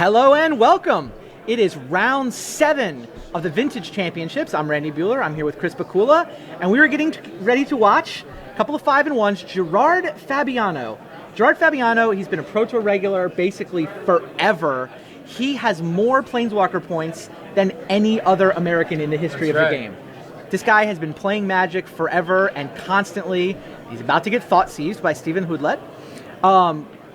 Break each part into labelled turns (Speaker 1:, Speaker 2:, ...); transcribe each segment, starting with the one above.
Speaker 1: Hello and welcome. It is round 7 of the Vintage Championships. I'm Randy Bueller. I'm here with Chris Bakula, and we are getting ready to watch a couple of 5-1s. Gerard Fabiano. Gerard Fabiano, he's been a Pro Tour regular basically forever. He has more Planeswalker points than any other American in the history of the game. This guy has been playing Magic forever and constantly. He's about to get thought seized by Stephen Houdlette.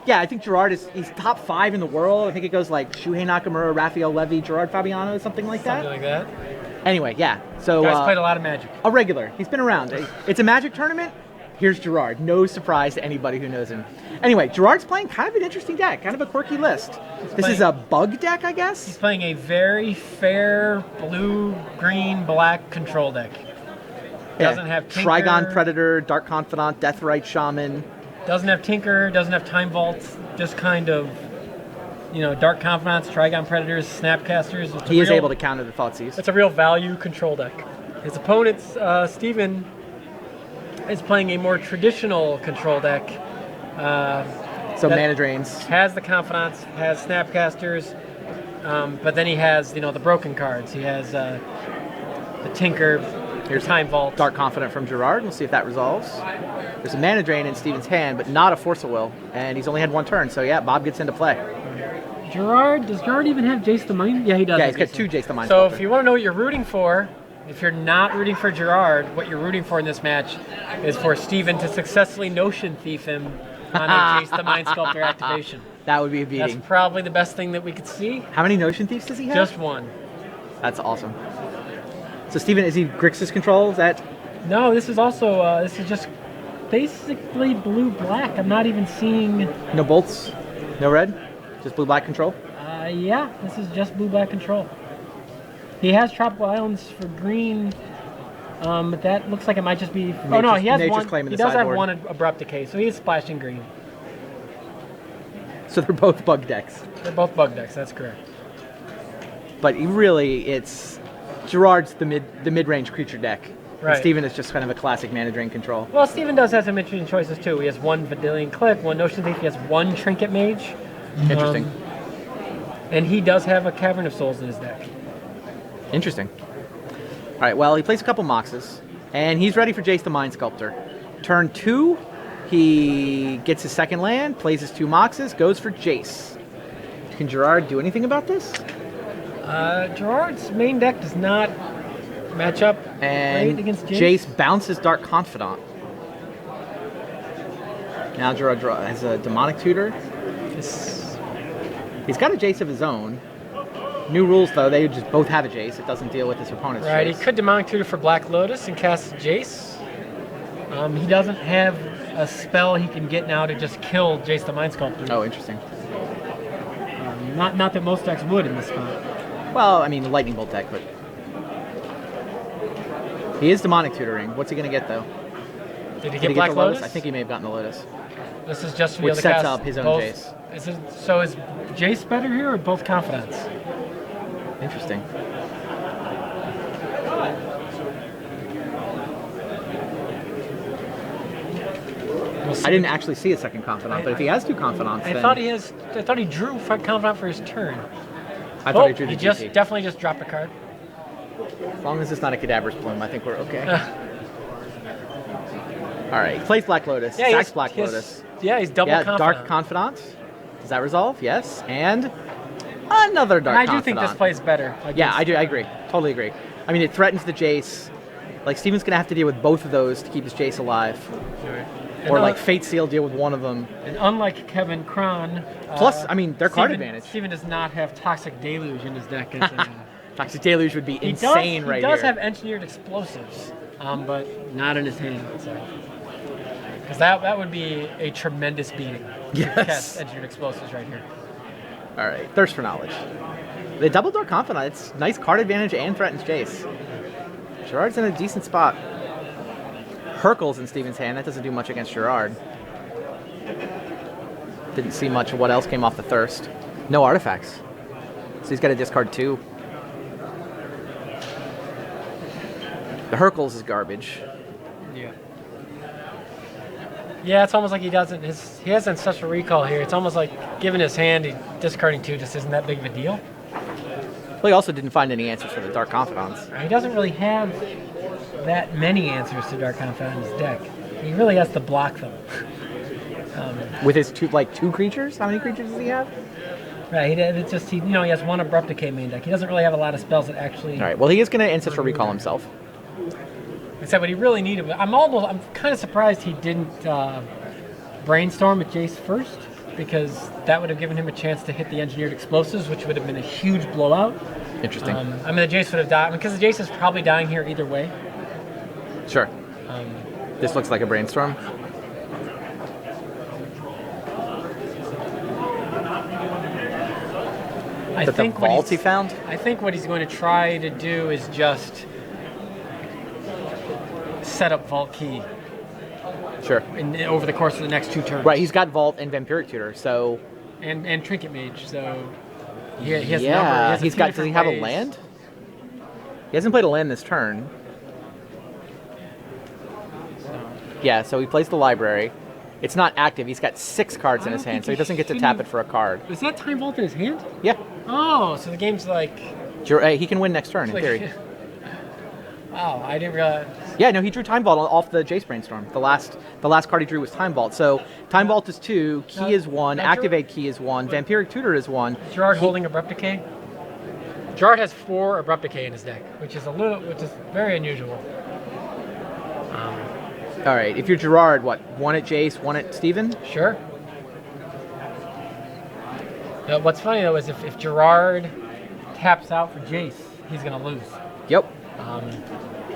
Speaker 1: Yeah, I think Gerard he's top 5 in the world. I think it goes like Shuhei Nakamura, Raphael Levy, Gerard Fabiano, something like that.
Speaker 2: Something like that.
Speaker 1: Anyway, yeah. So
Speaker 2: guy's played a lot of Magic.
Speaker 1: A regular. He's been around. It's a Magic tournament. Here's Gerard. No surprise to anybody who knows him. Anyway, Gerard's playing kind of an interesting deck, kind of a quirky list. This is a bug deck, I guess?
Speaker 2: He's playing a very fair blue, green, black control deck. Doesn't have Tinker.
Speaker 1: Trigon Predator, Dark Confidant, Deathrite Shaman.
Speaker 2: Doesn't have Tinker, doesn't have Time Vault, just kind of, Dark Confidants, Trigon Predators, Snapcasters.
Speaker 1: He is able to counter the Thoughtseize.
Speaker 2: It's a real value control deck. His opponent, Steven, is playing a more traditional control deck.
Speaker 1: So Mana Drains.
Speaker 2: Has the Confidants, has Snapcasters, but then he has, the broken cards. He has the Tinker. Here's Time Vault.
Speaker 1: Dark Confidant from Gerard. We'll see if that resolves. There's a Mana Drain in Steven's hand, but not a Force of Will. And he's only had one turn, so yeah, Bob gets into play.
Speaker 2: Does Gerard even have Jace the Mind? Yeah, he does.
Speaker 1: Yeah, he's got 2 Jace the Mind.
Speaker 2: So if you want to know what you're rooting for, if you're not rooting for Gerard, what you're rooting for in this match is for Steven to successfully Notion Thief him on a Jace the Mind Sculptor activation. That
Speaker 1: would be a beating.
Speaker 2: That's probably the best thing that we could see.
Speaker 1: How many Notion Thieves does he have?
Speaker 2: Just one.
Speaker 1: That's awesome. So Steven, is he Grixis control? Is that?
Speaker 2: No, this is also this is just basically blue-black. I'm not even seeing.
Speaker 1: No bolts, no red, just blue-black control.
Speaker 2: Yeah, this is just blue-black control. He has Tropical Islands for green, but that looks like it might just be. Oh no, he has one. He does have one Abrupt Decay, so he is splashing green.
Speaker 1: So they're both bug decks.
Speaker 2: They're both bug decks. That's correct.
Speaker 1: But it's Gerard's the mid-range creature deck.
Speaker 2: Right.
Speaker 1: And Steven is just kind of a classic Mana Drain control.
Speaker 2: Well, Steven does have some interesting choices too. He has one Vidalian Click, one Notion Thief. He has one Trinket Mage.
Speaker 1: Interesting.
Speaker 2: And he does have a Cavern of Souls in his deck.
Speaker 1: Interesting. All right, well, he plays a couple Moxes, and he's ready for Jace the Mind Sculptor. Turn 2, he gets his second land, plays his 2 Moxes, goes for Jace. Can Gerard do anything about this?
Speaker 2: Gerard's main deck does not match up great against Jace.
Speaker 1: Jace bounces Dark Confidant. Now Gerard has a Demonic Tutor. He's got a Jace of his own. New rules, though, they just both have a Jace. It doesn't deal with his opponent's
Speaker 2: Right,
Speaker 1: Jace.
Speaker 2: He could Demonic Tutor for Black Lotus and cast Jace. He doesn't have a spell he can get now to just kill Jace the Mind Sculptor.
Speaker 1: Oh, interesting.
Speaker 2: Not that most decks would in this spot.
Speaker 1: Well, I mean, the Lightning Bolt deck, but... He is Demonic Tutoring. What's he going to get, though?
Speaker 2: Did he get Black Lotus?
Speaker 1: I think he may have gotten the Lotus.
Speaker 2: This is just to be
Speaker 1: Which
Speaker 2: able to
Speaker 1: sets
Speaker 2: cast
Speaker 1: up his own
Speaker 2: both.
Speaker 1: Jace.
Speaker 2: So is Jace better here or both Confidants?
Speaker 1: Interesting. I didn't actually see a second Confidant, but if he has 2 Confidants,
Speaker 2: I thought he drew Confidant for his turn.
Speaker 1: I thought he drew the
Speaker 2: GP. Definitely just dropped a card.
Speaker 1: As long as it's not a Cadaver's Plume, I think we're okay. All right, he plays Black Lotus.
Speaker 2: Yeah,
Speaker 1: sacks Black Lotus.
Speaker 2: He's double Confidant.
Speaker 1: Dark Confidant. Does that resolve? Yes. And another Dark Confidant.
Speaker 2: I do think this plays better.
Speaker 1: Yeah, I do. I agree. Totally agree. I mean, it threatens the Jace. Like, Steven's going to have to deal with both of those to keep his Jace alive.
Speaker 2: Sure.
Speaker 1: Or like Fate Seal, deal with one of them.
Speaker 2: And unlike Kevin Cron...
Speaker 1: Plus, I mean, their card advantage.
Speaker 2: Steven does not have Toxic Deluge in his deck.
Speaker 1: Toxic Deluge would be insane right here.
Speaker 2: He does have Engineered Explosives, but not in his hand. Because that would be a tremendous beating.
Speaker 1: Yes.
Speaker 2: To cast Engineered Explosives right here.
Speaker 1: All right, Thirst for Knowledge. The double Dark Confidant, it's nice card advantage and threatens Jace. Gerard's in a decent spot. Hercule's in Steven's hand. That doesn't do much against Gerard. Didn't see much of what else came off the Thirst. No artifacts. So he's got to discard 2. The Hercules is garbage.
Speaker 2: Yeah. Yeah, it's almost like he doesn't. He has ancestral recall here. It's almost like giving his hand, discarding 2 just isn't that big of a deal.
Speaker 1: Well, he also didn't find any answers for the Dark Confidants.
Speaker 2: He doesn't really have that many answers to Dark Confidant in his deck. He really has to block them.
Speaker 1: With his 2 creatures? How many creatures does he have?
Speaker 2: Right, it's just he has 1 Abrupt Decay main deck. He doesn't really have a lot of spells that actually.
Speaker 1: All right. Well, he is going to Ancestral Recall himself.
Speaker 2: Except what he really needed. I'm kind of surprised he didn't brainstorm with Jace first, because that would have given him a chance to hit the Engineered Explosives, which would have been a huge blowout.
Speaker 1: Interesting.
Speaker 2: The Jace would have died because the Jace is probably dying here either way.
Speaker 1: Sure. This looks like a brainstorm.
Speaker 2: I think
Speaker 1: the vault he found?
Speaker 2: I think what he's going to try to do is just set up Vault Key.
Speaker 1: Sure.
Speaker 2: Over the course of the next 2 turns.
Speaker 1: Right, he's got Vault and Vampiric Tutor, so...
Speaker 2: And Trinket Mage, so... He has
Speaker 1: does he have a land? He hasn't played a land this turn. Yeah, so he plays the library. It's not active. He's got 6 cards in his hand, so he doesn't get to tap it for a card.
Speaker 2: Is that Time Vault in his hand?
Speaker 1: Yeah.
Speaker 2: Oh, so the game's like...
Speaker 1: He can win next turn, in theory.
Speaker 2: Wow, I didn't realize...
Speaker 1: Yeah, no, he drew Time Vault off the Jace Brainstorm. The last card he drew was Time Vault. So Time Vault is 2, Key is 1, Activate Key is 1, Vampiric Tutor is 1.
Speaker 2: Gerard holding Abrupt Decay? Gerard has 4 Abrupt Decay in his deck, which is very unusual.
Speaker 1: All right, if you're Gerard, what? 1 at Jace, 1 at Steven?
Speaker 2: Sure. What's funny though is if Gerard taps out for Jace, he's going to lose.
Speaker 1: Yep.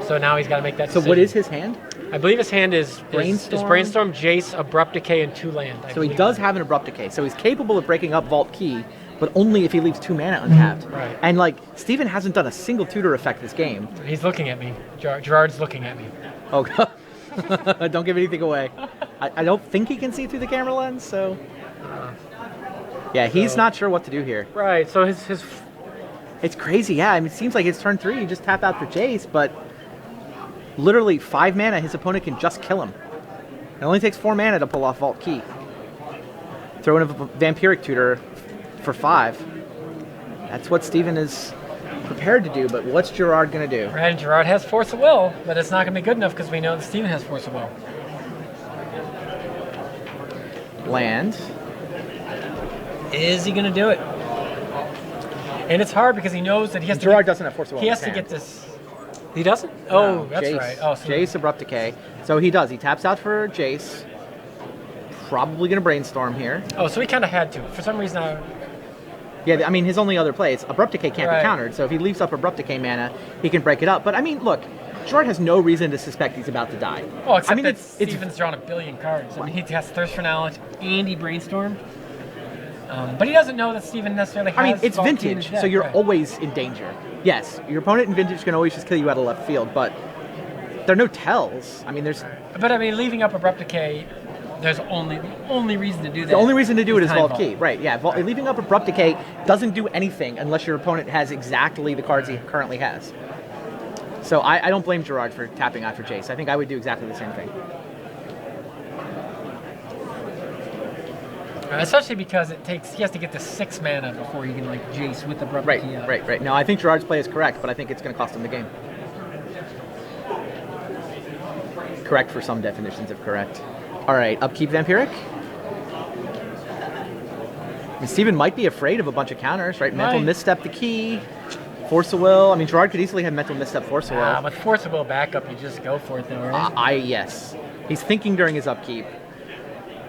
Speaker 2: So now he's got to make that decision.
Speaker 1: So what is his hand?
Speaker 2: I believe his hand is
Speaker 1: Brainstorm,
Speaker 2: Jace, Abrupt Decay, and 2 land.
Speaker 1: So he does have an Abrupt Decay. So he's capable of breaking up Vault Key, but only if he leaves 2 mana untapped.
Speaker 2: Right.
Speaker 1: And Steven hasn't done a single tutor effect this game.
Speaker 2: He's looking at me. Gerard's looking at me.
Speaker 1: Oh, God. Don't give anything away. I don't think he can see through the camera lens, so... Yeah, he's not sure what to do here.
Speaker 2: Right, so his...
Speaker 1: It's crazy, yeah. I mean, it seems like it's turn 3, you just tap out for Jace, but... Literally 5 mana, his opponent can just kill him. It only takes 4 mana to pull off Vault Key. Throw in a Vampiric Tutor for 5. That's what Steven is prepared to do, but what's Gerard going to do?
Speaker 2: Right, Gerard has Force of Will, but it's not going to be good enough because we know that Steven has Force of Will.
Speaker 1: Land.
Speaker 2: Is he going to do it? And it's hard because he knows that he has to...
Speaker 1: Gerard doesn't have Force of Will.
Speaker 2: He has to get this... He doesn't? Oh, that's
Speaker 1: Jace.
Speaker 2: right. Oh, so
Speaker 1: Jace, Abrupt Decay. So he does. He taps out for Jace. Probably going to Brainstorm here.
Speaker 2: Oh, so he kind of had to. For some reason,
Speaker 1: Yeah, I mean, his only other play is Abrupt Decay can't be countered, so if he leaves up Abrupt Decay mana, he can break it up. But, I mean, look, Gerard has no reason to suspect he's about to die.
Speaker 2: Well, except that Steven's drawn 1 billion cards. I mean, he has Thirst for Knowledge and he Brainstormed. But he doesn't know that Steven necessarily has...
Speaker 1: I mean, it's Vintage, so you're always in danger. Yes, your opponent in Vintage can always just kill you out of left field, but there are no tells. I mean, there's...
Speaker 2: But, I mean, leaving up Abrupt Decay... There's the only reason to do that.
Speaker 1: The only reason to do it is Vault Key, right? Yeah, leaving up Abrupt Decay doesn't do anything unless your opponent has exactly the cards he currently has. So I don't blame Gerard for tapping out for Jace. I think I would do exactly the same thing.
Speaker 2: Especially because he has to get to 6 mana before he can Jace with the Abrupt Key out.
Speaker 1: Right. No, I think Gerard's play is correct, but I think it's going to cost him the game. Correct for some definitions of correct. All right, upkeep Vampiric. I mean, Steven might be afraid of a bunch of counters, right? Mental Misstep the key, Force of Will. I mean, Gerard could easily have Mental Misstep, Force of Will.
Speaker 2: With Force of Will backup, you just go for it though, right?
Speaker 1: Yes. He's thinking during his upkeep.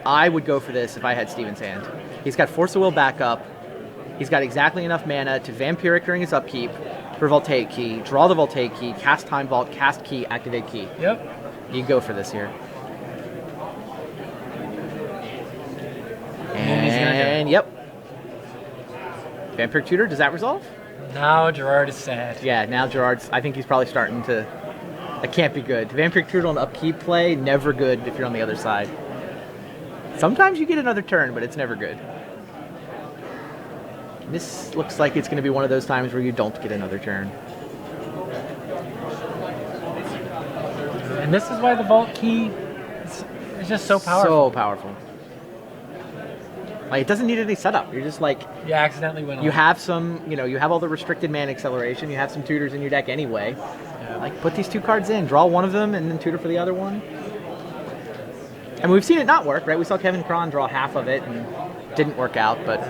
Speaker 1: I would go for this if I had Steven's hand. He's got Force of Will backup. He's got exactly enough mana to Vampiric during his upkeep for Voltaic Key, draw the Voltaic Key, cast Time Vault, cast Key, activate Key.
Speaker 2: Yep.
Speaker 1: You go for this here. And yep. Vampiric Tutor, does that resolve?
Speaker 2: Now Gerard is sad.
Speaker 1: Yeah, now Gerard's, I think he's probably starting to, that can't be good. Vampiric Tutor on upkeep play, never good if you're on the other side. Sometimes you get another turn, but it's never good. This looks like it's going to be one of those times where you don't get another turn.
Speaker 2: And this is why the Vault Key It's just so powerful.
Speaker 1: So powerful. Like, it doesn't need any setup. You're just like...
Speaker 2: You accidentally went
Speaker 1: You have some, you have all the restricted mana acceleration. You have some tutors in your deck anyway. Yeah. Like, put these 2 cards in. Draw one of them and then tutor for the other one. And we've seen it not work, right? We saw Kevin Cron draw half of it and it didn't work out, but...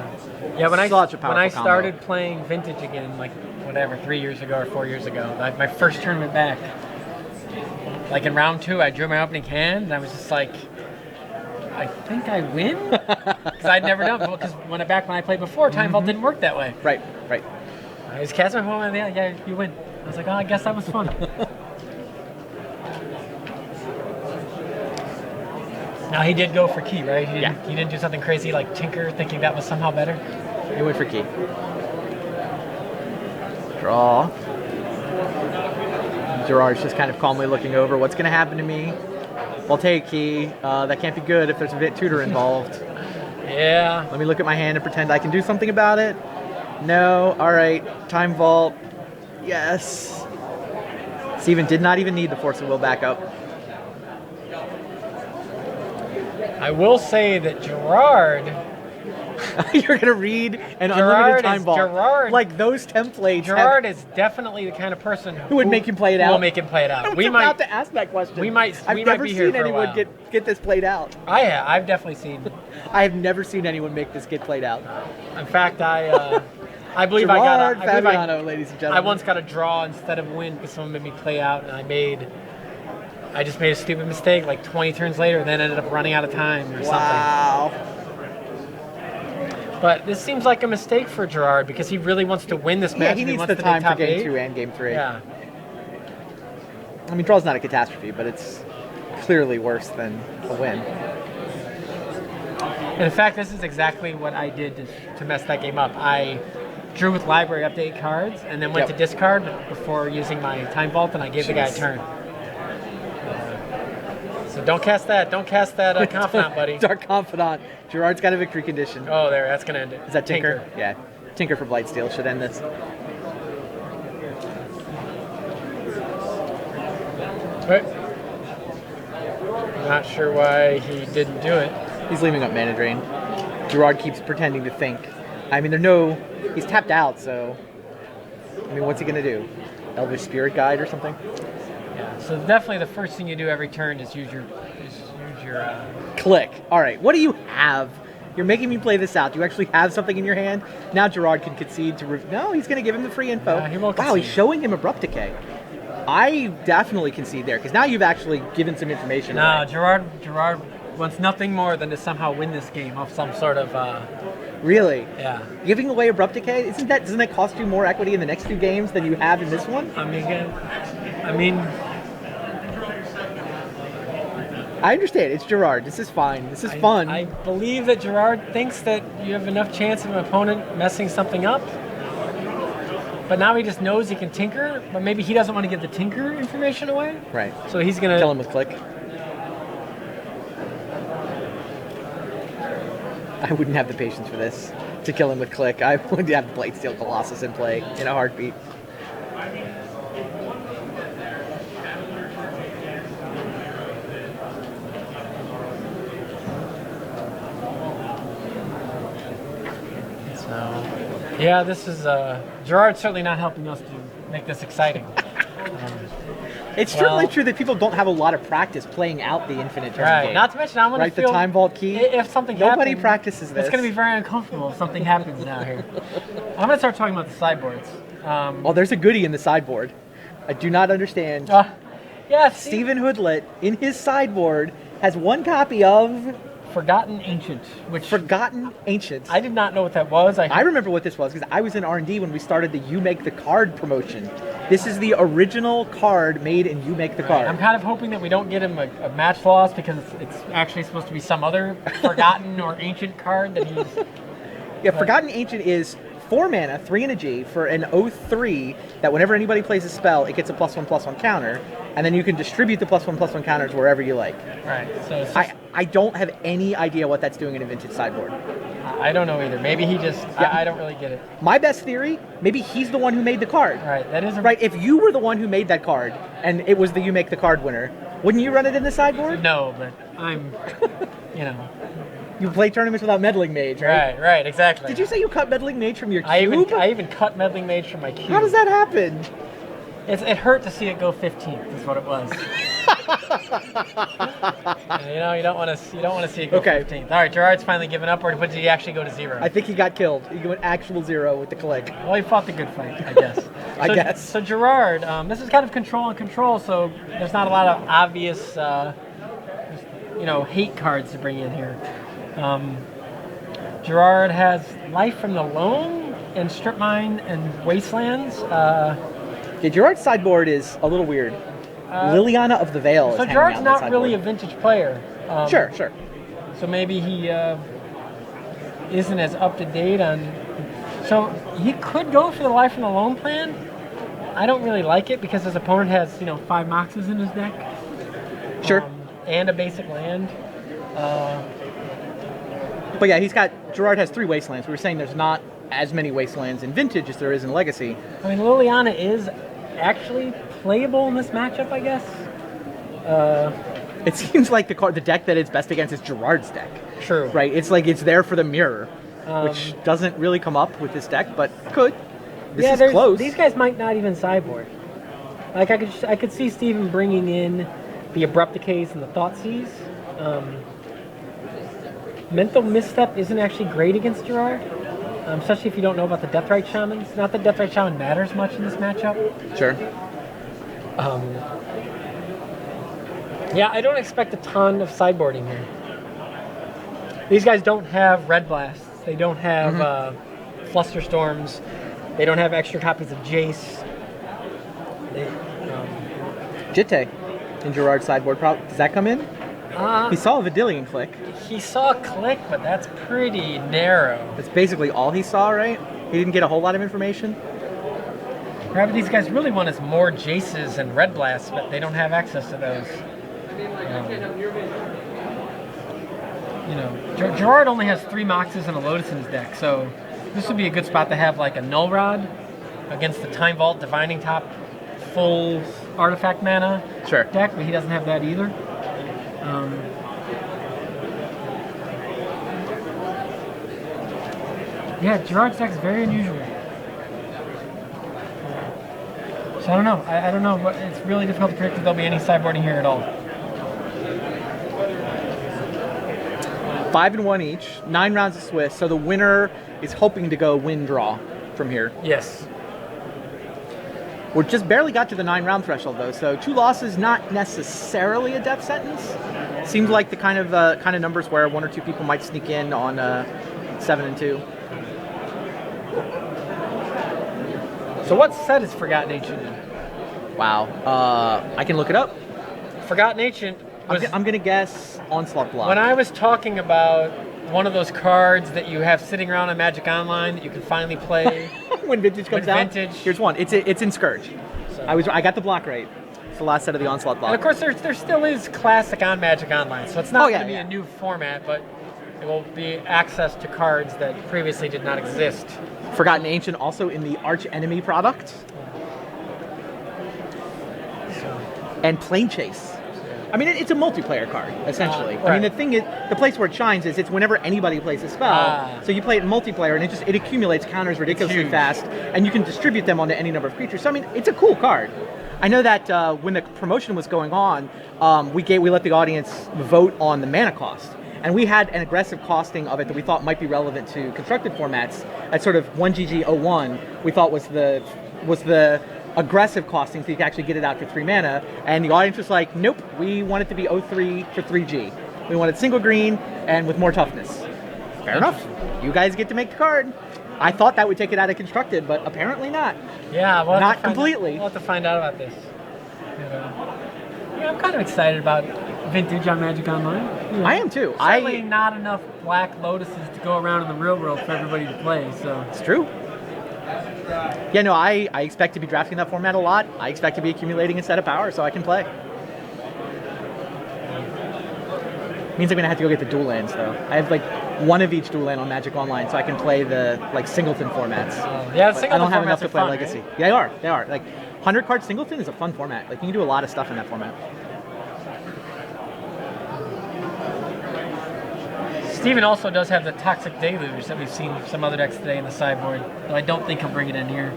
Speaker 2: Yeah, when I started playing Vintage again, like, whatever, 3 years ago or 4 years ago, like my first tournament back, like in round 2, I drew my opening hand, and I was just like... I think I win? Because I'd never done it. Because when I played before, Time Vault didn't work that way.
Speaker 1: Right.
Speaker 2: I was casting my home, yeah, you win. I was like, I guess that was fun. Now, he did go for key, right? He didn't do something crazy like Tinker, thinking that was somehow better?
Speaker 1: He went for key. Draw. Gerard's just kind of calmly looking over. What's going to happen to me? I'll take key. That can't be good if there's a bit tutor involved.
Speaker 2: Yeah.
Speaker 1: Let me look at my hand and pretend I can do something about it. No. All right. Time Vault. Yes. Steven did not even need the Force of Will backup. I
Speaker 2: will say that Gerard...
Speaker 1: You're going to read an unlimited Time Vault.
Speaker 2: Gerard,
Speaker 1: like those templates.
Speaker 2: Gerard is definitely the kind of person
Speaker 1: who would make him play it out.
Speaker 2: Will make him play it out.
Speaker 1: I was about to ask that question.
Speaker 2: I've never
Speaker 1: seen anyone get this played out.
Speaker 2: I've definitely seen.
Speaker 1: I have never seen anyone make this get played out.
Speaker 2: In fact, I believe
Speaker 1: Gerard, Fabiano, ladies and gentlemen.
Speaker 2: I once got a draw instead of win because someone made me play out, and I just made a stupid mistake like 20 turns later, and then ended up running out of time or something.
Speaker 1: Wow.
Speaker 2: But this seems like a mistake for Gerard because he really wants to win this match.
Speaker 1: Yeah, he needs the time for Game 2 and Game 3.
Speaker 2: Yeah.
Speaker 1: I mean, draw's not a catastrophe, but it's clearly worse than a win.
Speaker 2: And in fact, this is exactly what I did to mess that game up. I drew with library update cards and then went to discard before using my Time Vault, and I gave the guy a turn. So don't cast that. Don't cast that Confidant, buddy.
Speaker 1: Dark Confidant. Gerard's got a victory condition.
Speaker 2: Oh, there. That's going to end it.
Speaker 1: Is that Tinker? Yeah. Tinker for Blightsteel should end this.
Speaker 2: Right. I'm not sure why he didn't do it.
Speaker 1: He's leaving up Mana Drain. Gerard keeps pretending to think. I mean, he's tapped out, so... I mean, what's he going to do? Elvish Spirit Guide or something?
Speaker 2: Yeah, so definitely the first thing you do every turn is use your
Speaker 1: Click. All right, what do you have? You're making me play this out. Do you actually have something in your hand? Now Gerard can concede to... No, he's going to give him the free info.
Speaker 2: He won't concede.
Speaker 1: Wow, he's showing him Abrupt Decay. I definitely concede there, because now you've actually given some information.
Speaker 2: No, Gerard wants nothing more than to somehow win this game off some sort of...
Speaker 1: Really?
Speaker 2: Yeah.
Speaker 1: Giving away Abrupt Decay, doesn't that cost you more equity in the next 2 games than you have in this one? I understand. It's Gerard. This is fine. This is fun.
Speaker 2: I believe that Gerard thinks that you have enough chance of an opponent messing something up. But now he just knows he can tinker, but maybe he doesn't want to give the tinker information away.
Speaker 1: Right.
Speaker 2: So he's going to...
Speaker 1: Kill him with Click. I wouldn't have the patience for this, to kill him with Click. I would have Blightsteel Colossus in play in a heartbeat.
Speaker 2: Yeah, this is Gerard's certainly not helping us to make this exciting.
Speaker 1: It's certainly true that people don't have a lot of practice playing out the infinite turn game.
Speaker 2: Not to mention, I'm going to feel
Speaker 1: the Time Vault key.
Speaker 2: If something
Speaker 1: nobody
Speaker 2: happens,
Speaker 1: practices this.
Speaker 2: It's going to be very uncomfortable if something happens now here. I'm going to start talking about the sideboards.
Speaker 1: There's a goodie in the sideboard. I do not understand. Stephen Houdlette in his sideboard has 1 copy of
Speaker 2: Forgotten Ancient.
Speaker 1: Forgotten Ancient.
Speaker 2: I did not know what that was.
Speaker 1: I remember what this was because I was in R&D when we started the You Make the Card promotion. This is the original card made in You Make the Card.
Speaker 2: I'm kind of hoping that we don't get him a match loss because it's actually supposed to be some other Forgotten or Ancient card that he's...
Speaker 1: Yeah, Forgotten Ancient is 4 mana, 3 and a G for an 0/3 that whenever anybody plays a spell, it gets a +1/+1 counter, and then you can distribute the +1/+1 counters wherever you like.
Speaker 2: Right. So it's just,
Speaker 1: I don't have any idea what that's doing in a vintage sideboard.
Speaker 2: I don't know either. Maybe he just... Yeah. I don't really get it.
Speaker 1: My best theory, maybe he's the one who made the card.
Speaker 2: Right. That is...
Speaker 1: Right. If you were the one who made that card, and it was the You Make the Card winner, Wouldn't you run it in the sideboard?
Speaker 2: No, but I'm, you know.
Speaker 1: You play tournaments without Meddling Mage, right?
Speaker 2: Right, exactly.
Speaker 1: Did you say you cut Meddling Mage from your cube?
Speaker 2: I even cut Meddling Mage from my cube.
Speaker 1: How does that happen?
Speaker 2: It hurt to see it go 15th, is what it was. You don't want to see it go 15th. All right, Gerard's finally given up, or did he actually go to 0?
Speaker 1: I think he got killed. He went actual 0 with the click.
Speaker 2: Well, he fought the good fight, I guess. So Gerard, this is kind of control and control, so there's not a lot of obvious, hate cards to bring in here. Gerard has Life from the Loam and Strip Mine and Wastelands.
Speaker 1: Gerard's sideboard is a little weird. Liliana of the Veil.
Speaker 2: So Gerard's not really a vintage player.
Speaker 1: Sure.
Speaker 2: So maybe he isn't as up to date on. So he could go for the Life from the Loam plan. I don't really like it because his opponent has 5 Moxes in his deck.
Speaker 1: Sure.
Speaker 2: And a basic land.
Speaker 1: But yeah, Gerard has 3 Wastelands. We were saying there's not as many Wastelands in Vintage as there is in Legacy.
Speaker 2: I mean, Liliana is actually playable in this matchup, I guess.
Speaker 1: It seems like the deck that it's best against is Gerard's deck.
Speaker 2: True.
Speaker 1: Right? It's like it's there for the mirror, which doesn't really come up with this deck, but could. This is close.
Speaker 2: These guys might not even sideboard. Like I could see Steven bringing in the Abrupt Decays and the Thoughtseize. Mental Misstep isn't actually great against Gerard, especially if you don't know about the Deathrite Shamans. Not that Deathrite Shaman matters much in this matchup.
Speaker 1: Sure.
Speaker 2: Yeah, I don't expect a ton of sideboarding here. These guys don't have Red Blasts. They don't have Flusterstorms. They don't have extra copies of Jace.
Speaker 1: Jitte in Gerard's sideboard. Does that come in? He saw a Vidillion click.
Speaker 2: He saw a click, but that's pretty narrow.
Speaker 1: That's basically all he saw, right? He didn't get a whole lot of information.
Speaker 2: Perhaps these guys really want is more Jaces and Red Blasts, but they don't have access to those. Gerard only has 3 Moxes and a Lotus in his deck, so this would be a good spot to have like a Null Rod against the Time Vault Divining Top full artifact mana deck, but he doesn't have that either. Yeah, Gerard's deck is very unusual. So I don't know. I don't know. But it's really difficult to predict if there'll be any sideboarding here at all.
Speaker 1: 5-1 each, 9 rounds of Swiss. So the winner is hoping to go win-draw from here.
Speaker 2: Yes.
Speaker 1: We just barely got to the 9-round threshold though, so 2 losses not necessarily a death sentence. Seems like the kind of numbers where 1 or 2 people might sneak in on 7-2.
Speaker 2: So what set is Forgotten Ancient in?
Speaker 1: Wow, I can look it up.
Speaker 2: Forgotten Ancient was,
Speaker 1: I'm gonna guess Onslaught Block.
Speaker 2: When I was talking about one of those cards that you have sitting around on Magic Online that you can finally play
Speaker 1: when Vintage comes out. Here's one. It's in Scourge.
Speaker 2: So.
Speaker 1: I got the block right. It's the last set of the Onslaught Block.
Speaker 2: And of course, there still is Classic on Magic Online, so it's not going to be a new format, but it will be access to cards that previously did not exist.
Speaker 1: Forgotten Ancient also in the Arch Enemy product. And Plane Chase. I mean, it's a multiplayer card, essentially.
Speaker 2: Right.
Speaker 1: I mean, the place where it shines is it's whenever anybody plays a spell. So you play it in multiplayer, and it accumulates counters ridiculously fast, and you can distribute them onto any number of creatures. So, I mean, it's a cool card. I know that when the promotion was going on, we let the audience vote on the mana cost. And we had an aggressive costing of it that we thought might be relevant to constructed formats at sort of 1GG01, we thought was the aggressive costing so you can actually get it out for 3 mana, and the audience was like, nope, we want it to be 03 for 3G. We want it single green and with more toughness. Fair enough. You guys get to make the card. I thought that would take it out of constructed, but apparently not.
Speaker 2: Yeah,
Speaker 1: not completely.
Speaker 2: We'll have to find out about this. I'm kind of excited about Vintage on Magic Online.
Speaker 1: I am too.
Speaker 2: Certainly not enough Black Lotuses to go around in the real world for everybody to play. So
Speaker 1: it's true. Yeah, no, I expect to be drafting that format a lot. I expect to be accumulating a set of power so I can play. Means I'm going to have to go get the dual lands, though. I have, one of each dual land on Magic Online so I can play the, Singleton formats.
Speaker 2: Singleton
Speaker 1: I don't have enough to play
Speaker 2: fun,
Speaker 1: Legacy.
Speaker 2: Right?
Speaker 1: Yeah, they are. 100-card Singleton is a fun format. You can do a lot of stuff in that format.
Speaker 2: Steven also does have the Toxic Deluge that we've seen some other decks today in the sideboard, though I don't think he'll bring it in here.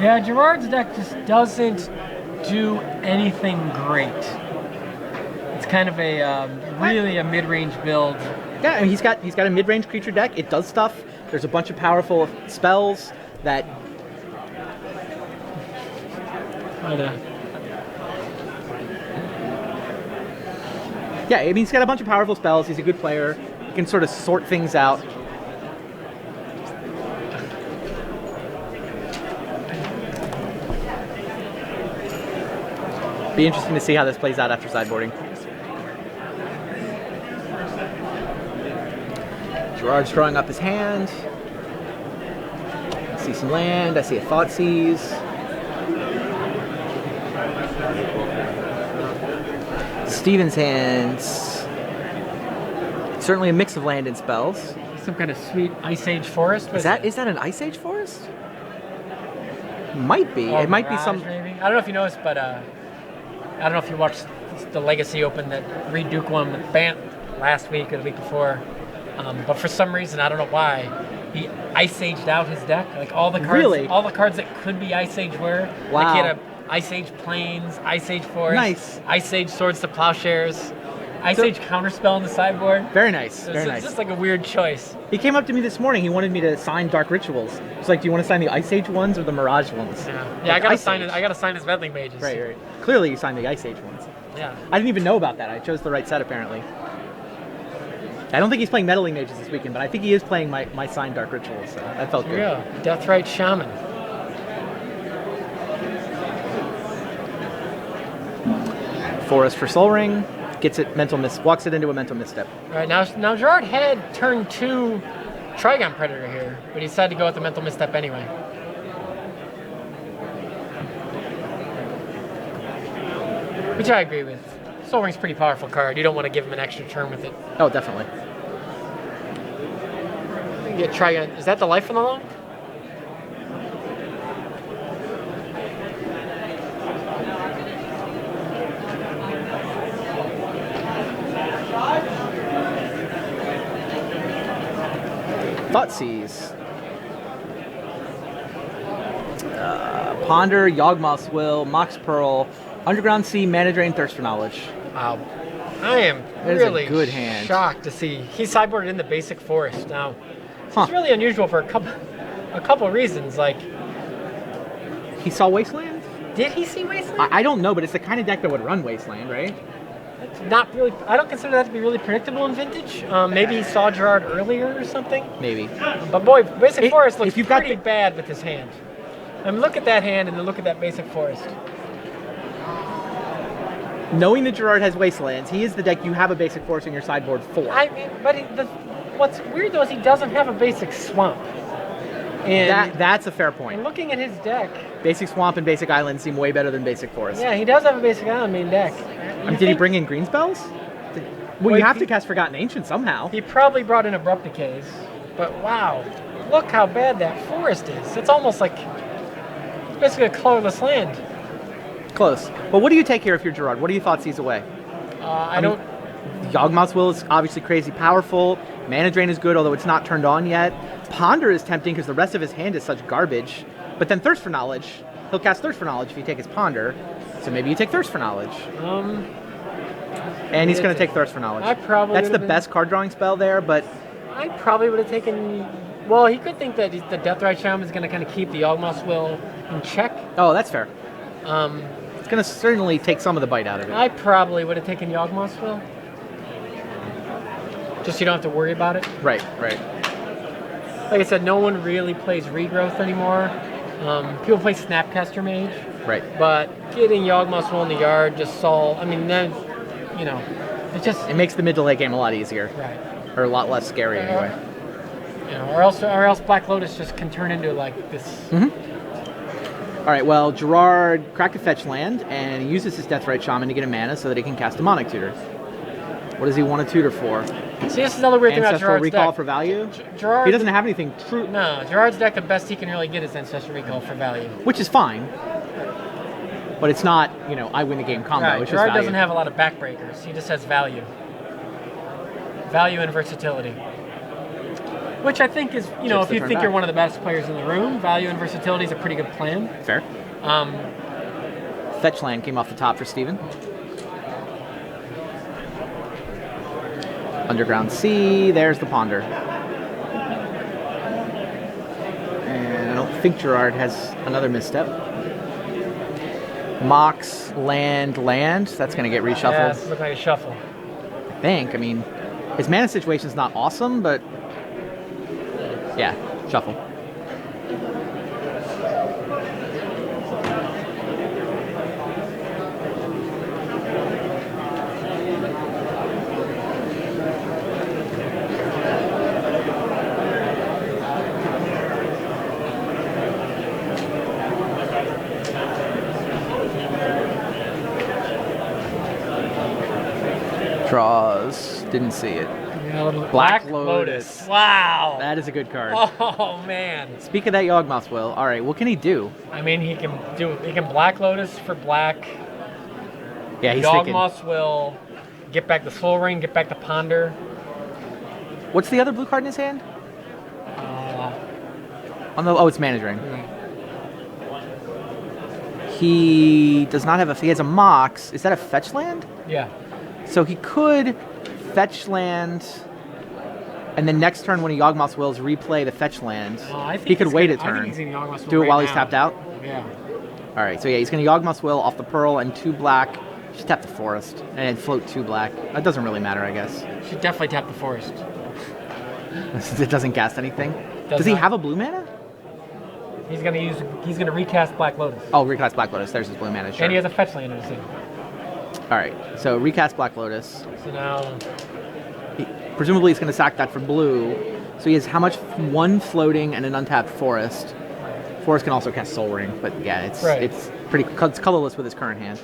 Speaker 2: Yeah, Gerard's deck just doesn't do anything great. It's kind of a really a mid-range build.
Speaker 1: Yeah, I mean, he's got a mid-range creature deck. It does stuff. There's a bunch of powerful spells that. Yeah, I mean, he's got a bunch of powerful spells. He's a good player. He can sort of sort things out. Be interesting to see how this plays out after sideboarding. Gerard's drawing up his hand. I see some land. I see a Thoughtseize. Steven's hands. Certainly a mix of land and spells.
Speaker 2: Some kind of sweet Ice Age forest.
Speaker 1: Is that an Ice Age forest? Might be. It might be some.
Speaker 2: Maybe. I don't know if you noticed, but I don't know if you watched the Legacy Open that Reed Duke won with Bant last week or the week before. But for some reason, I don't know why, he Ice Aged out his deck. Like all the cards, all the cards that could be Ice Age were.
Speaker 1: Wow.
Speaker 2: Like he had a Ice Age Plains, Ice Age Forest, Ice Age Swords to Plowshares, Ice Age Counterspell in the sideboard.
Speaker 1: Very nice. Very nice.
Speaker 2: It's just like a weird choice.
Speaker 1: He came up to me this morning. He wanted me to sign Dark Rituals. He's like, "Do you want to sign the Ice Age ones or the Mirage ones?"
Speaker 2: Yeah,
Speaker 1: like,
Speaker 2: I gotta sign it. I gotta sign his Meddling Mages.
Speaker 1: Right. Clearly, you signed the Ice Age ones.
Speaker 2: Yeah.
Speaker 1: I didn't even know about that. I chose the right set apparently. I don't think he's playing Meddling Mages this weekend, but I think he is playing my signed Dark Rituals, so that felt good.
Speaker 2: Yeah, Deathrite Shaman.
Speaker 1: Forest for Soul Ring, gets it walks it into a mental misstep.
Speaker 2: All right, now Gerard had turn 2 Trigon Predator here, but he decided to go with the mental misstep anyway. Which I agree with. Soul Ring's a pretty powerful card. You don't want to give him an extra turn with it.
Speaker 1: Oh, definitely.
Speaker 2: Get Trigon. Is that the life on the long?
Speaker 1: Thoughtseize. Ponder, Yawgmoth's Will, Mox Pearl, Underground Sea, Mana Drain, Thirst for Knowledge.
Speaker 2: Wow. I am really
Speaker 1: a good hand.
Speaker 2: Shocked to see he sideboarded in the basic forest. Now, it's really unusual for a couple reasons. Like,
Speaker 1: he saw Wasteland?
Speaker 2: Did he see Wasteland?
Speaker 1: I don't know, but it's the kind of deck that would run Wasteland, right?
Speaker 2: It's not really. I don't consider that to be really predictable in Vintage. Maybe he saw Gerard earlier or something.
Speaker 1: Maybe.
Speaker 2: But boy, Basic Forest looks pretty bad with his hand. I mean, look at that hand and then look at that Basic Forest.
Speaker 1: Knowing that Gerard has Wastelands, he is the deck you have a Basic Forest in your sideboard for.
Speaker 2: I mean, but what's weird though is he doesn't have a Basic Swamp. And
Speaker 1: that's a fair point.
Speaker 2: And looking at his deck,
Speaker 1: Basic Swamp and Basic Island seem way better than Basic Forest.
Speaker 2: Yeah, he does have a Basic Island main deck.
Speaker 1: Did he bring in green spells? Well, you have to cast Forgotten Ancient somehow.
Speaker 2: He probably brought in Abrupt Decays, but wow, look how bad that forest is. It's almost like it's basically a colorless land.
Speaker 1: Close. But what do you take here if you're Gerard? What do you Thoughtseize away?
Speaker 2: I don't.
Speaker 1: Yawgmoth's Will is obviously crazy powerful. Mana Drain is good, although it's not turned on yet. Ponder is tempting because the rest of his hand is such garbage. But then Thirst for Knowledge. He'll cast Thirst for Knowledge if you take his Ponder. So maybe you take Thirst for Knowledge. And he's going to take Thirst for Knowledge. That's the best card drawing spell there, but...
Speaker 2: I probably would have taken... Well, he could think that the Deathrite Shaman is going to kind of keep the Yawgmoth's Will in check.
Speaker 1: Oh, that's fair. It's going to certainly take some of the bite out of it.
Speaker 2: I probably would have taken Yawgmoth's Will. Just so you don't have to worry about it.
Speaker 1: Right.
Speaker 2: Like I said, no one really plays Regrowth anymore. People play Snapcaster Mage.
Speaker 1: Right.
Speaker 2: But getting Yawgmoth's Will in the yard just solve. I mean, then, it
Speaker 1: makes the mid to late game a lot easier.
Speaker 2: Right.
Speaker 1: Or a lot less scary anyway.
Speaker 2: Or else Black Lotus just can turn into like this.
Speaker 1: Mm-hmm. All right. Well, Gerard cracked a fetch land and he uses his Deathrite Shaman to get a mana so that he can cast Demonic Tutor. What does he want to tutor for?
Speaker 2: See, this is another weird thing about Gerard's
Speaker 1: Recall
Speaker 2: deck.
Speaker 1: For value?
Speaker 2: Gerard,
Speaker 1: he doesn't have anything true.
Speaker 2: No, Gerard's deck, the best he can really get is Ancestral Recall for value.
Speaker 1: Which is fine. but it's not, I win the game combo.
Speaker 2: Right.
Speaker 1: It's
Speaker 2: Gerard
Speaker 1: just value.
Speaker 2: doesn't have a lot of backbreakers. He just has value. Value and versatility. Which I think is, if you think you're one of the best players in the room, value and versatility is a pretty good plan.
Speaker 1: Fair. Fetch land came off the top for Steven. Underground Sea, there's the Ponder. And I don't think Gerard has another misstep. Mox, land. That's going to get reshuffled.
Speaker 2: Yeah, it's looking like a shuffle.
Speaker 1: I think. His mana situation's not awesome, but yeah, shuffle. Draws. Didn't see it.
Speaker 2: Yeah,
Speaker 1: Black Lotus.
Speaker 2: Wow.
Speaker 1: That is a good card.
Speaker 2: Oh man.
Speaker 1: Speak of that Yawgmoth's Will. All right, what can he do?
Speaker 2: He can Black Lotus for black.
Speaker 1: Yeah, he's thinking.
Speaker 2: Yawgmoth's Will, get back the Soul Ring, get back the Ponder.
Speaker 1: What's the other blue card in his hand? It's Mana Drain. He does not have he has a Mox. Is that a fetch land?
Speaker 2: Yeah.
Speaker 1: So he could fetch land, and then next turn when he Yawgmoth's Wills, replay the fetch land. He could wait a turn. Do it while he's tapped out?
Speaker 2: Yeah.
Speaker 1: All right, so yeah, he's going to Yawgmoth's Will off the Pearl and 2 black. Just tap the Forest, and then float 2 black. That doesn't really matter, I guess.
Speaker 2: Should definitely tap the Forest.
Speaker 1: It doesn't cast anything? Does he have a blue mana?
Speaker 2: He's gonna recast Black Lotus.
Speaker 1: Oh, recast Black Lotus. There's his blue mana, sure.
Speaker 2: And he has a fetch land in his hand.
Speaker 1: All right, so recast Black Lotus.
Speaker 2: So now,
Speaker 1: presumably he's going to sack that for blue. So he has how much? 1 floating and an untapped Forest. Forest can also cast Soul Ring, but yeah, it's colorless with his current hand.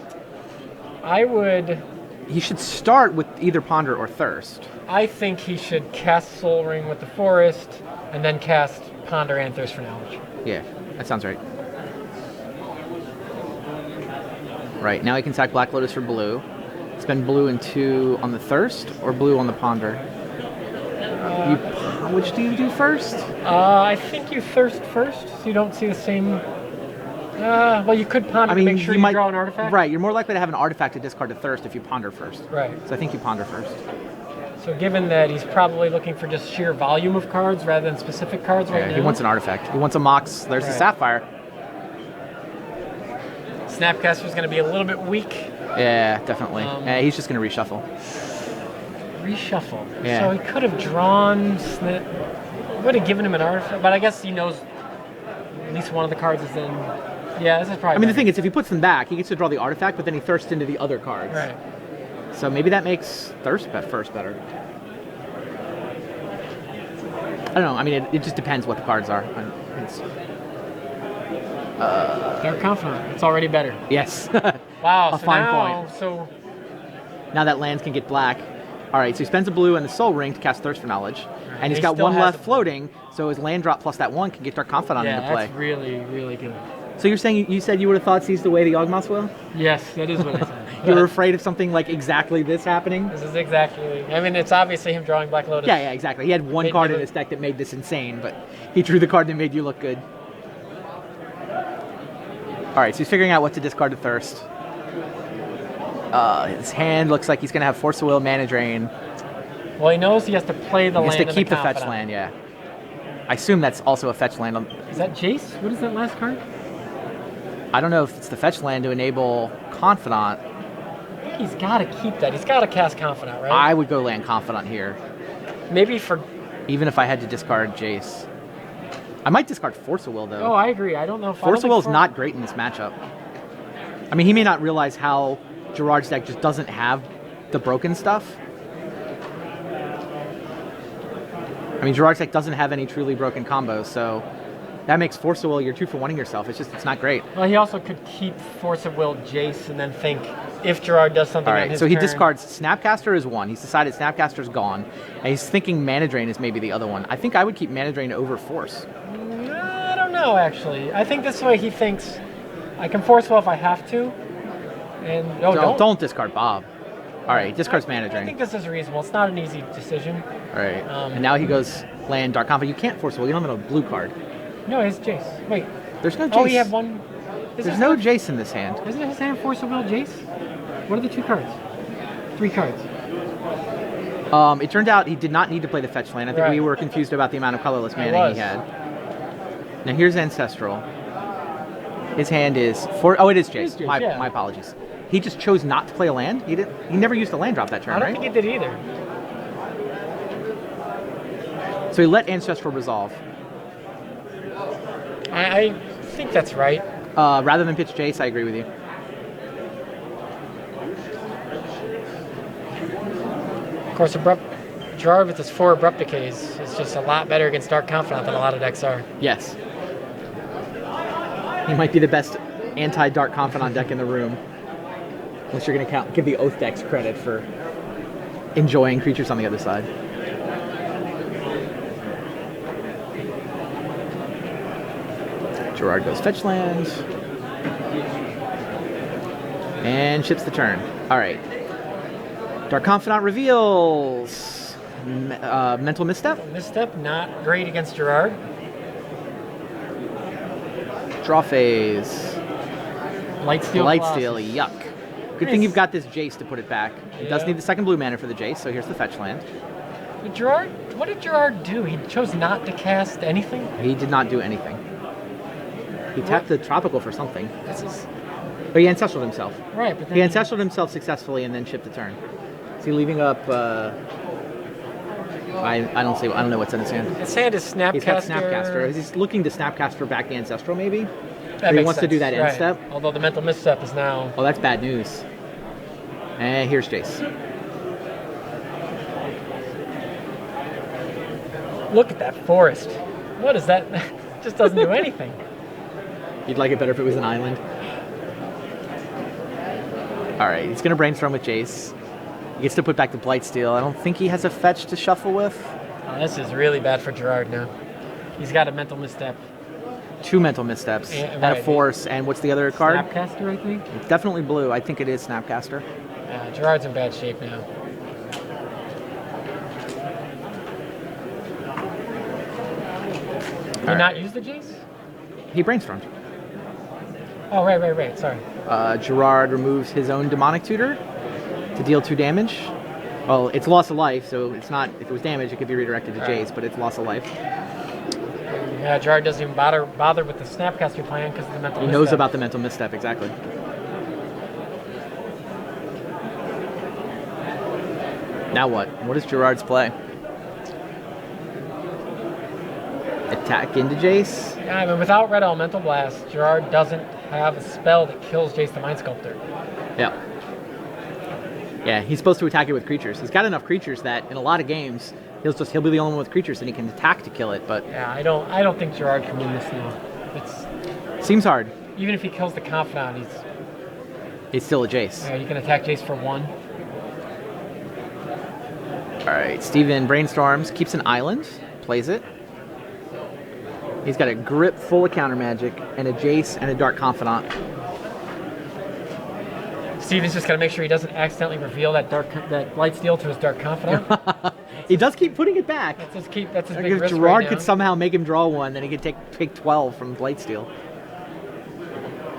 Speaker 1: He should start with either Ponder or Thirst.
Speaker 2: I think he should cast Soul Ring with the Forest, and then cast Ponder and Thirst for Knowledge.
Speaker 1: Yeah, that sounds right. Right, now he can sack Black Lotus for blue. Spend blue and 2 on the Thirst, or blue on the Ponder? Which do you do first?
Speaker 2: I think you Thirst first, so you don't see the same... well, you could Ponder to make sure you draw an artifact.
Speaker 1: Right, you're more likely to have an artifact to discard to Thirst if you Ponder first.
Speaker 2: Right.
Speaker 1: So I think you Ponder first.
Speaker 2: So given that he's probably looking for just sheer volume of cards rather than specific cards right now.
Speaker 1: He wants an artifact. He wants a Mox. There's the Sapphire.
Speaker 2: Snapcaster's going to be a little bit weak.
Speaker 1: Yeah, definitely. He's just going to reshuffle.
Speaker 2: Reshuffle.
Speaker 1: Yeah.
Speaker 2: So he could have drawn would have given him an artifact, but I guess he knows at least one of the cards is in. Yeah, this is probably.
Speaker 1: The thing is, if he puts them back, he gets to draw the artifact, but then he thirsts into the other cards.
Speaker 2: Right.
Speaker 1: So maybe that makes Thirst first better. I don't know. It just depends what the cards are.
Speaker 2: Dark Confidant. It's already better.
Speaker 1: Yes.
Speaker 2: Wow.
Speaker 1: A fine point.
Speaker 2: So
Speaker 1: now that lands can get black. All right, so he spends a blue and the Soul Ring to cast Thirst for Knowledge. Right. And he's got 1 left floating, so his land drop plus that 1 can get Dark Confidant into play.
Speaker 2: Yeah, that's really, really good.
Speaker 1: So you're saying you said you would have thought Seize the Way the Yawgmoth's Will?
Speaker 2: Yes, that is what I said.
Speaker 1: You were afraid of something like exactly this happening?
Speaker 2: This is exactly... it's obviously him drawing Black Lotus.
Speaker 1: Yeah, exactly. He had 1 card in his deck that made this insane, but he drew the card that made you look good. All right, so he's figuring out what to discard to Thirst. His hand looks like he's going to have Force of Will, Mana Drain.
Speaker 2: Well, he knows he has to play the land.
Speaker 1: He has to keep the fetch land, yeah. I assume that's also a fetch land.
Speaker 2: Is that Jace? What is that last card?
Speaker 1: I don't know if it's the fetch land to enable Confidant.
Speaker 2: I think he's got to keep that. He's got to cast Confidant, right?
Speaker 1: I would go land Confidant here.
Speaker 2: Maybe for...
Speaker 1: Even if I had to discard Jace. I might discard Force of Will, though.
Speaker 2: Oh, I agree. I don't know if...
Speaker 1: Force of Will is not great in this matchup. He may not realize how Gerard's deck just doesn't have the broken stuff. Gerard's deck doesn't have any truly broken combos, so that makes Force of Will you're 2-for-1ing yourself. It's not great.
Speaker 2: Well, he also could keep Force of Will Jace and then think if Gerard does something on his
Speaker 1: so he
Speaker 2: turn.
Speaker 1: discards Snapcaster is 1. He's decided Snapcaster's gone, and he's thinking Mana Drain is maybe the other one. I think I would keep Mana Drain over Force.
Speaker 2: I don't know, actually. I think this way he thinks, I can Force Will if I have to, And
Speaker 1: don't discard Bob. All right, discards Mana Drain.
Speaker 2: I think this is reasonable. It's not an easy decision.
Speaker 1: All right, and now he goes land Dark Confidant. You can't Force Will. You don't have a blue card.
Speaker 2: No, it's Jace. Wait.
Speaker 1: There's no Jace.
Speaker 2: Oh, he had one.
Speaker 1: There's no Jace in this hand.
Speaker 2: Isn't his hand Force of Will Jace? What are the 2 cards? 3 cards.
Speaker 1: It turned out he did not need to play the fetch land. I think we were confused about the amount of colorless mana he had. Now here's Ancestral. His hand is for. Oh, it is Jace. My apologies. He just chose not to play a land. He never used a land drop that turn, right?
Speaker 2: I don't think he did either.
Speaker 1: So he let Ancestral resolve.
Speaker 2: I think that's right.
Speaker 1: Rather than pitch Jace, I agree with you.
Speaker 2: Of course, Gerard with his 4 Abrupt Decays is just a lot better against Dark Confidant than a lot of decks are.
Speaker 1: Yes. He might be the best anti-Dark Confidant deck in the room. Unless you're going to give the Oath decks credit for enjoying creatures on the other side. Gerard goes fetch land. And ships the turn. All right. Dark Confidant reveals Mental Misstep.
Speaker 2: Misstep, not great against Gerard.
Speaker 1: Draw phase.
Speaker 2: Lightsteel.
Speaker 1: Yuck. Good thing you've got this Jace to put it back. It does need the 2nd blue mana for the Jace, so here's the fetch land.
Speaker 2: Gerard, what did Gerard do? He chose not to cast anything?
Speaker 1: He did not do anything. He tapped the Tropical for something. But he Ancestraled himself.
Speaker 2: Right, but then
Speaker 1: he Ancestraled himself successfully and then shipped the turn. Is he leaving up? I don't know what's in his hand.
Speaker 2: His hand is Snapcaster.
Speaker 1: He's got Snapcaster. He's looking to Snapcaster back the Ancestral, maybe.
Speaker 2: That
Speaker 1: he wants to do that end step.
Speaker 2: Although the Mental Misstep is now.
Speaker 1: Oh, that's bad news. And here's Jace.
Speaker 2: Look at that forest. What is that? Just doesn't do anything.
Speaker 1: You'd like it better if it was an island. All right, he's going to brainstorm with Jace. He gets to put back the Blightsteel. I don't think he has a fetch to shuffle with.
Speaker 2: Oh, this is really bad for Gerard now. He's got a Mental Misstep.
Speaker 1: 2 Mental Missteps and a Force. And what's the other card?
Speaker 2: Snapcaster, I think.
Speaker 1: It's definitely blue. I think it is Snapcaster.
Speaker 2: Yeah, Gerard's in bad shape now. Did he not use the Jace?
Speaker 1: He brainstormed.
Speaker 2: Oh, right. Sorry.
Speaker 1: Gerard removes his own Demonic Tutor to deal 2 damage. Well, it's loss of life, so it's not. If it was damage, it could be redirected to Jace, but it's loss of life.
Speaker 2: Yeah, Gerard doesn't even bother with the Snapcaster plan because of the Mental Misstep.
Speaker 1: He knows about the Mental Misstep, exactly. Now what? What is Gerard's play? Attack into Jace?
Speaker 2: Yeah, I mean, without Red Elemental Blast, Gerard doesn't have a spell that kills Jace the Mind Sculptor.
Speaker 1: Yeah. Yeah, he's supposed to attack it with creatures. He's got enough creatures that in a lot of games he'll be the only one with creatures and he can attack to kill it. But
Speaker 2: yeah, I don't think Gerard can win this now.
Speaker 1: Seems hard.
Speaker 2: Even if he kills the Confidant,
Speaker 1: he's still a Jace.
Speaker 2: Yeah, you can attack Jace for 1.
Speaker 1: All right, Steven brainstorms, keeps an island, plays it. He's got a grip full of counter magic and a Jace and a Dark Confidant.
Speaker 2: Steven's just got to make sure he doesn't accidentally reveal that Blightsteel to his Dark Confidant.
Speaker 1: He does keep putting it back.
Speaker 2: That's his big
Speaker 1: if
Speaker 2: risk
Speaker 1: Gerard
Speaker 2: right
Speaker 1: could somehow make him draw 1, then he could take 12 from Blightsteel.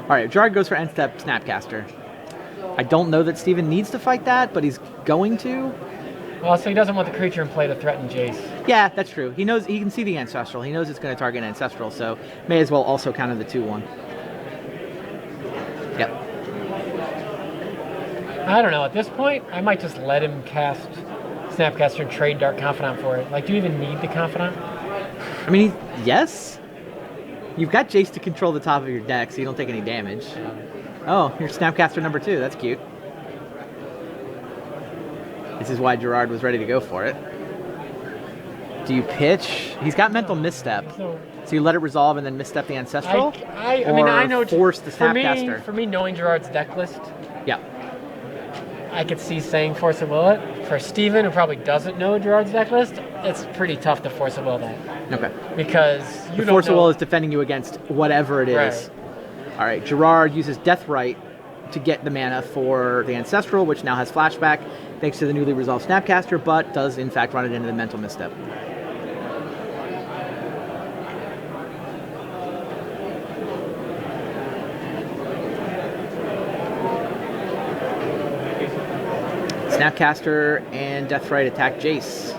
Speaker 1: All right, Gerard goes for end step Snapcaster. I don't know that Steven needs to fight that, but he's going to.
Speaker 2: Well, so he doesn't want the creature in play to threaten Jace.
Speaker 1: Yeah, that's true. He knows he can see the Ancestral. He knows it's going to target Ancestral, so may as well also counter the 2/1. Yep.
Speaker 2: I don't know. At this point, I might just let him cast Snapcaster and trade Dark Confidant for it. Like, do you even need the Confidant?
Speaker 1: I mean, yes. You've got Jace to control the top of your deck, so you don't take any damage. Oh, here's Snapcaster number 2. That's cute. This is why Gerard was ready to go for it. Do you pitch? He's got Mental Misstep. So you let it resolve and then misstep the Ancestral?
Speaker 2: I mean, I know.
Speaker 1: Force the Snapcaster?
Speaker 2: For me, knowing Gerard's deck list,
Speaker 1: yeah,
Speaker 2: I could see saying Force of Will it. For Steven, who probably doesn't know Gerard's deck list, it's pretty tough to Force of Will that.
Speaker 1: Okay.
Speaker 2: Because you don't
Speaker 1: Force
Speaker 2: know.
Speaker 1: of Will is defending you against whatever it is.
Speaker 2: Right.
Speaker 1: All right, Gerard uses Deathrite to get the mana for the Ancestral, which now has Flashback, thanks to the newly resolved Snapcaster, but does in fact run it into the Mental Misstep. Snapcaster and Deathrite attack Jace.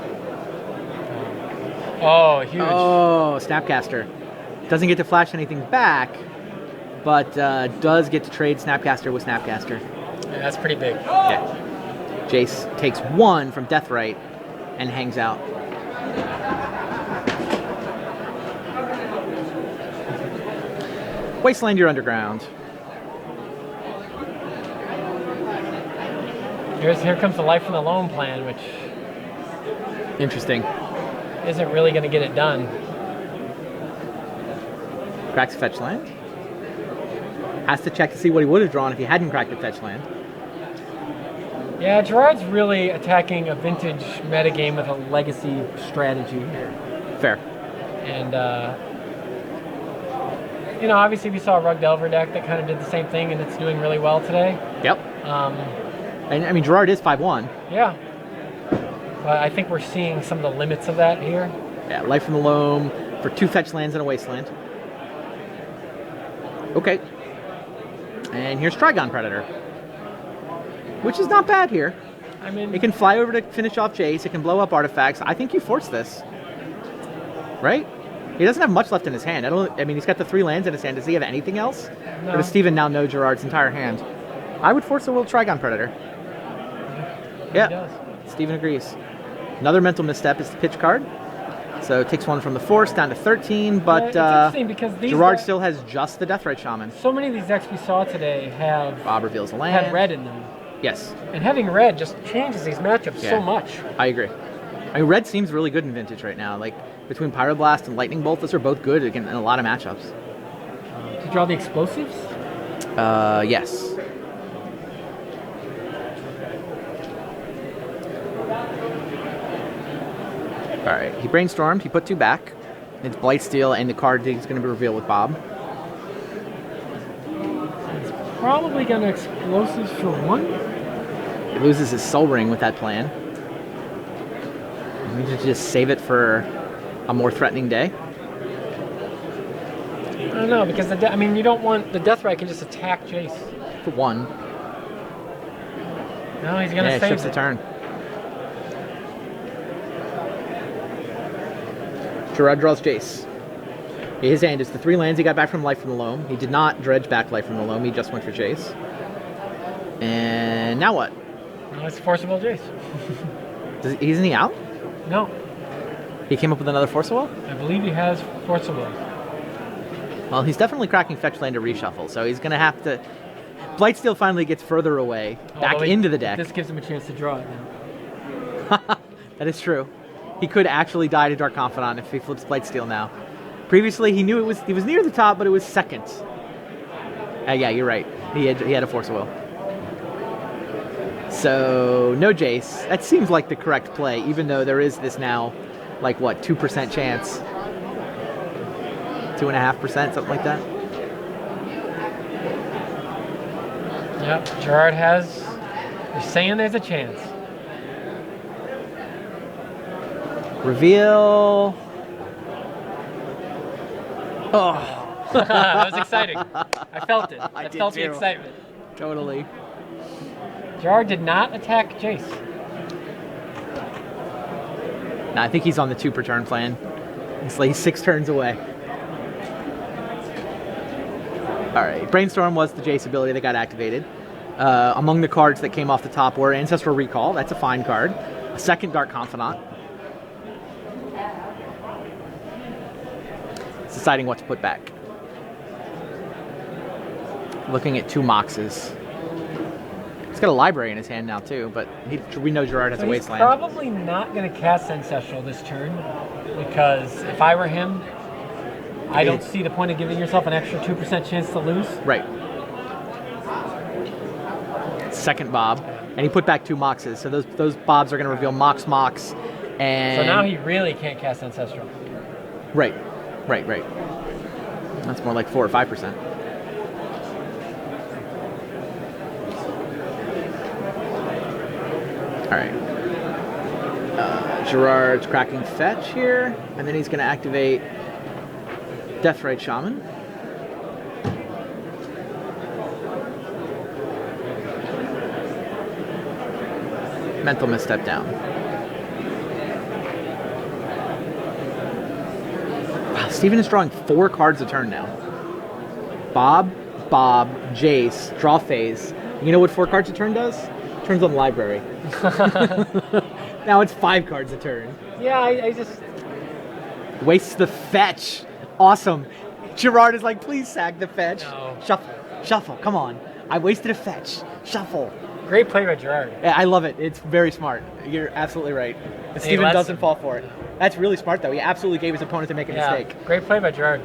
Speaker 2: Oh, huge.
Speaker 1: Oh, Snapcaster. Doesn't get to flash anything back, but does get to trade Snapcaster with Snapcaster.
Speaker 2: Yeah, that's pretty big.
Speaker 1: Yeah. Jace takes 1 from Deathrite and hangs out. Wasteland your underground.
Speaker 2: Here comes the Life from the Loam plan, which
Speaker 1: Interesting.
Speaker 2: isn't really going to get it done.
Speaker 1: Cracks fetch land. Has to check to see what he would have drawn if he hadn't cracked the fetch land.
Speaker 2: Yeah, Gerard's really attacking a vintage metagame with a legacy strategy here.
Speaker 1: Fair.
Speaker 2: And, you know, obviously we saw a Rug Delver deck that kind of did the same thing, and it's doing really well today.
Speaker 1: Yep. And I mean, Gerard is 5-1.
Speaker 2: Yeah. But I think we're seeing some of the limits of that here.
Speaker 1: Yeah, Life from the Loam for 2 fetch lands and a Wasteland. Okay. And here's Trigon Predator, which is not bad here.
Speaker 2: I mean,
Speaker 1: it can fly over to finish off Jace. It can blow up artifacts. I think you force this, right? He doesn't have much left in his hand. I mean, he's got the 3 lands in his hand. Does he have anything else?
Speaker 2: No.
Speaker 1: Or does Steven now know Gerard's entire hand? I would force the Will Trigon Predator. Yeah,
Speaker 2: he does.
Speaker 1: Steven agrees. Another Mental Misstep is the pitch card. So it takes 1 from the force down to 13, but
Speaker 2: it's interesting because these
Speaker 1: Gerard still has just the Deathrite Shaman.
Speaker 2: So many of these decks we saw today have
Speaker 1: Bob reveals a land.
Speaker 2: had red in them.
Speaker 1: Yes.
Speaker 2: And having red just changes these matchups so much.
Speaker 1: I agree. I mean, red seems really good in Vintage right now. Like, between Pyroblast and Lightning Bolt, those are both good in a lot of matchups.
Speaker 2: To draw the explosives?
Speaker 1: Yes. All right, he brainstormed. He put 2 back. It's Blightsteel and the card he's going to be revealed with Bob.
Speaker 2: It's probably going to explosives for 1.
Speaker 1: He loses his Soul Ring with that plan. We need to just save it for a more threatening day.
Speaker 2: I don't know, because I mean, you don't want the Deathrite can just attack Jace
Speaker 1: For 1.
Speaker 2: No, he's going to
Speaker 1: Yeah,
Speaker 2: save
Speaker 1: shifts
Speaker 2: it.
Speaker 1: the turn. Gerard draws Jace. His hand is the 3 lands he got back from Life from the Loam. He did not dredge back Life from the Loam. He just went for Jace. And now what?
Speaker 2: No, it's forcible Jace.
Speaker 1: Isn't he out?
Speaker 2: No,
Speaker 1: He came up with another Force of Will?
Speaker 2: I believe he has forcible.
Speaker 1: Well, he's definitely cracking fetch land to reshuffle, so he's going to have to... Blightsteel finally gets further away, back into the deck.
Speaker 2: This gives him a chance to draw it now.
Speaker 1: That is true. He could actually die to Dark Confidant if he flips Blightsteel now. Previously, he knew he was near the top, but it was second. Yeah, you're right. He had a Force of Will. So, no Jace. That seems like the correct play, even though there is this now, like, what, 2% chance? 2.5%, something like that?
Speaker 2: Yep, Gerard has... You're saying there's a chance.
Speaker 1: Reveal... Oh.
Speaker 2: That was exciting. I felt it. I felt the excitement.
Speaker 1: Totally.
Speaker 2: Gerard did not attack Jace.
Speaker 1: No, I think he's on the 2 per turn plan. He's 6 turns away. Alright, Brainstorm was the Jace ability that got activated. Among the cards that came off the top were Ancestral Recall, that's a fine card. A second Dark Confidant. It's deciding what to put back. Looking at 2 Moxes. He's got a library in his hand now too, but we know Gerard has a Wasteland.
Speaker 2: He's probably not going to cast Ancestral this turn, because if I were him, I don't see the point of giving yourself an extra 2% chance to lose.
Speaker 1: Right. Second Bob, and he put back 2 Moxes, so those Bobs are going to reveal Mox, and...
Speaker 2: So now he really can't cast Ancestral.
Speaker 1: Right. That's more like 4 or 5%. All right. Gerard's cracking fetch here, and then he's going to activate Deathrite Shaman. Mental misstep down. Wow, Steven is drawing 4 cards a turn now. Bob, Jace, draw phase. You know what 4 cards a turn does? Turns on the library. Now it's 5 cards a turn.
Speaker 2: Yeah, I just...
Speaker 1: Wastes the fetch. Awesome. Gerard is like, please sack the fetch.
Speaker 2: No.
Speaker 1: Shuffle, come on. I wasted a fetch. Shuffle.
Speaker 2: Great play by Gerard.
Speaker 1: Yeah, I love it. It's very smart. You're absolutely right. And Steven doesn't fall for it. That's really smart, though. He absolutely gave his opponent to make a mistake.
Speaker 2: Great play by Gerard.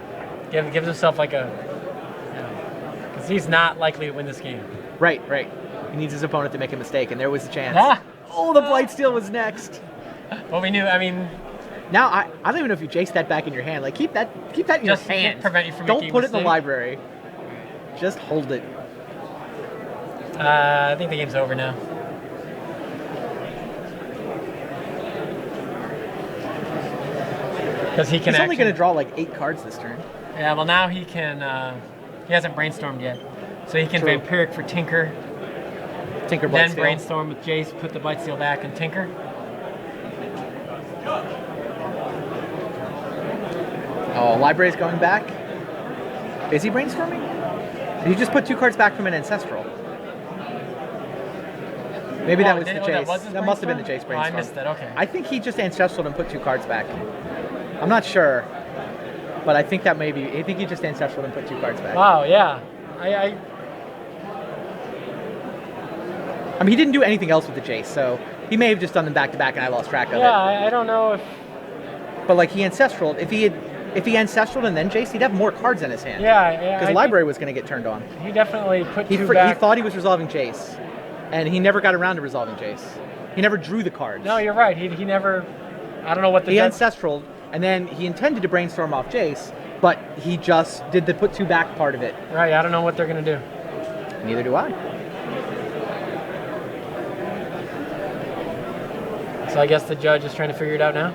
Speaker 2: Gives himself like a... Because he's not likely to win this game.
Speaker 1: Right. He needs his opponent to make a mistake, and there was a chance.
Speaker 2: Ah.
Speaker 1: Oh, the Blightsteel was next.
Speaker 2: Well, we knew, I mean...
Speaker 1: Now, I don't even know if you Jace that back in your hand. Like, keep that in your hand.
Speaker 2: Prevent you from
Speaker 1: Don't
Speaker 2: making
Speaker 1: put
Speaker 2: a
Speaker 1: it in the library. Just hold it.
Speaker 2: I think the game's over now. Because he can
Speaker 1: He's only going to draw like 8 cards this turn.
Speaker 2: Yeah, well now he can, he hasn't brainstormed yet. So he can Vampiric for Tinker.
Speaker 1: Tinker Blightsteel.
Speaker 2: Then brainstorm with Jace, put the Blightsteel back, and Tinker.
Speaker 1: Oh, library's going back. Is he brainstorming? Did he just put 2 cards back from an Ancestral? Maybe that was the Jace. That must have been the Jace brainstorm.
Speaker 2: Oh, I missed that, okay.
Speaker 1: I think he just Ancestraled and put 2 cards back. I'm not sure, but I think that maybe. I think he just Ancestraled and put 2 cards back.
Speaker 2: Wow, yeah.
Speaker 1: I mean, he didn't do anything else with the Jace, so he may have just done them back to back, and I lost track of it.
Speaker 2: Yeah, I don't know if.
Speaker 1: But like he Ancestraled, if he Ancestraled and then Jace, he'd have more cards in his hand.
Speaker 2: Yeah.
Speaker 1: Because library was going to get turned on.
Speaker 2: He definitely put 2 back.
Speaker 1: He thought he was resolving Jace, and he never got around to resolving Jace. He never drew the cards.
Speaker 2: No, you're right. He never. I don't know what the.
Speaker 1: He Ancestraled, and then he intended to brainstorm off Jace, but he just did the put 2 back part of it.
Speaker 2: Right. I don't know what they're going to do.
Speaker 1: Neither do I.
Speaker 2: So I guess the judge is trying to figure it out now.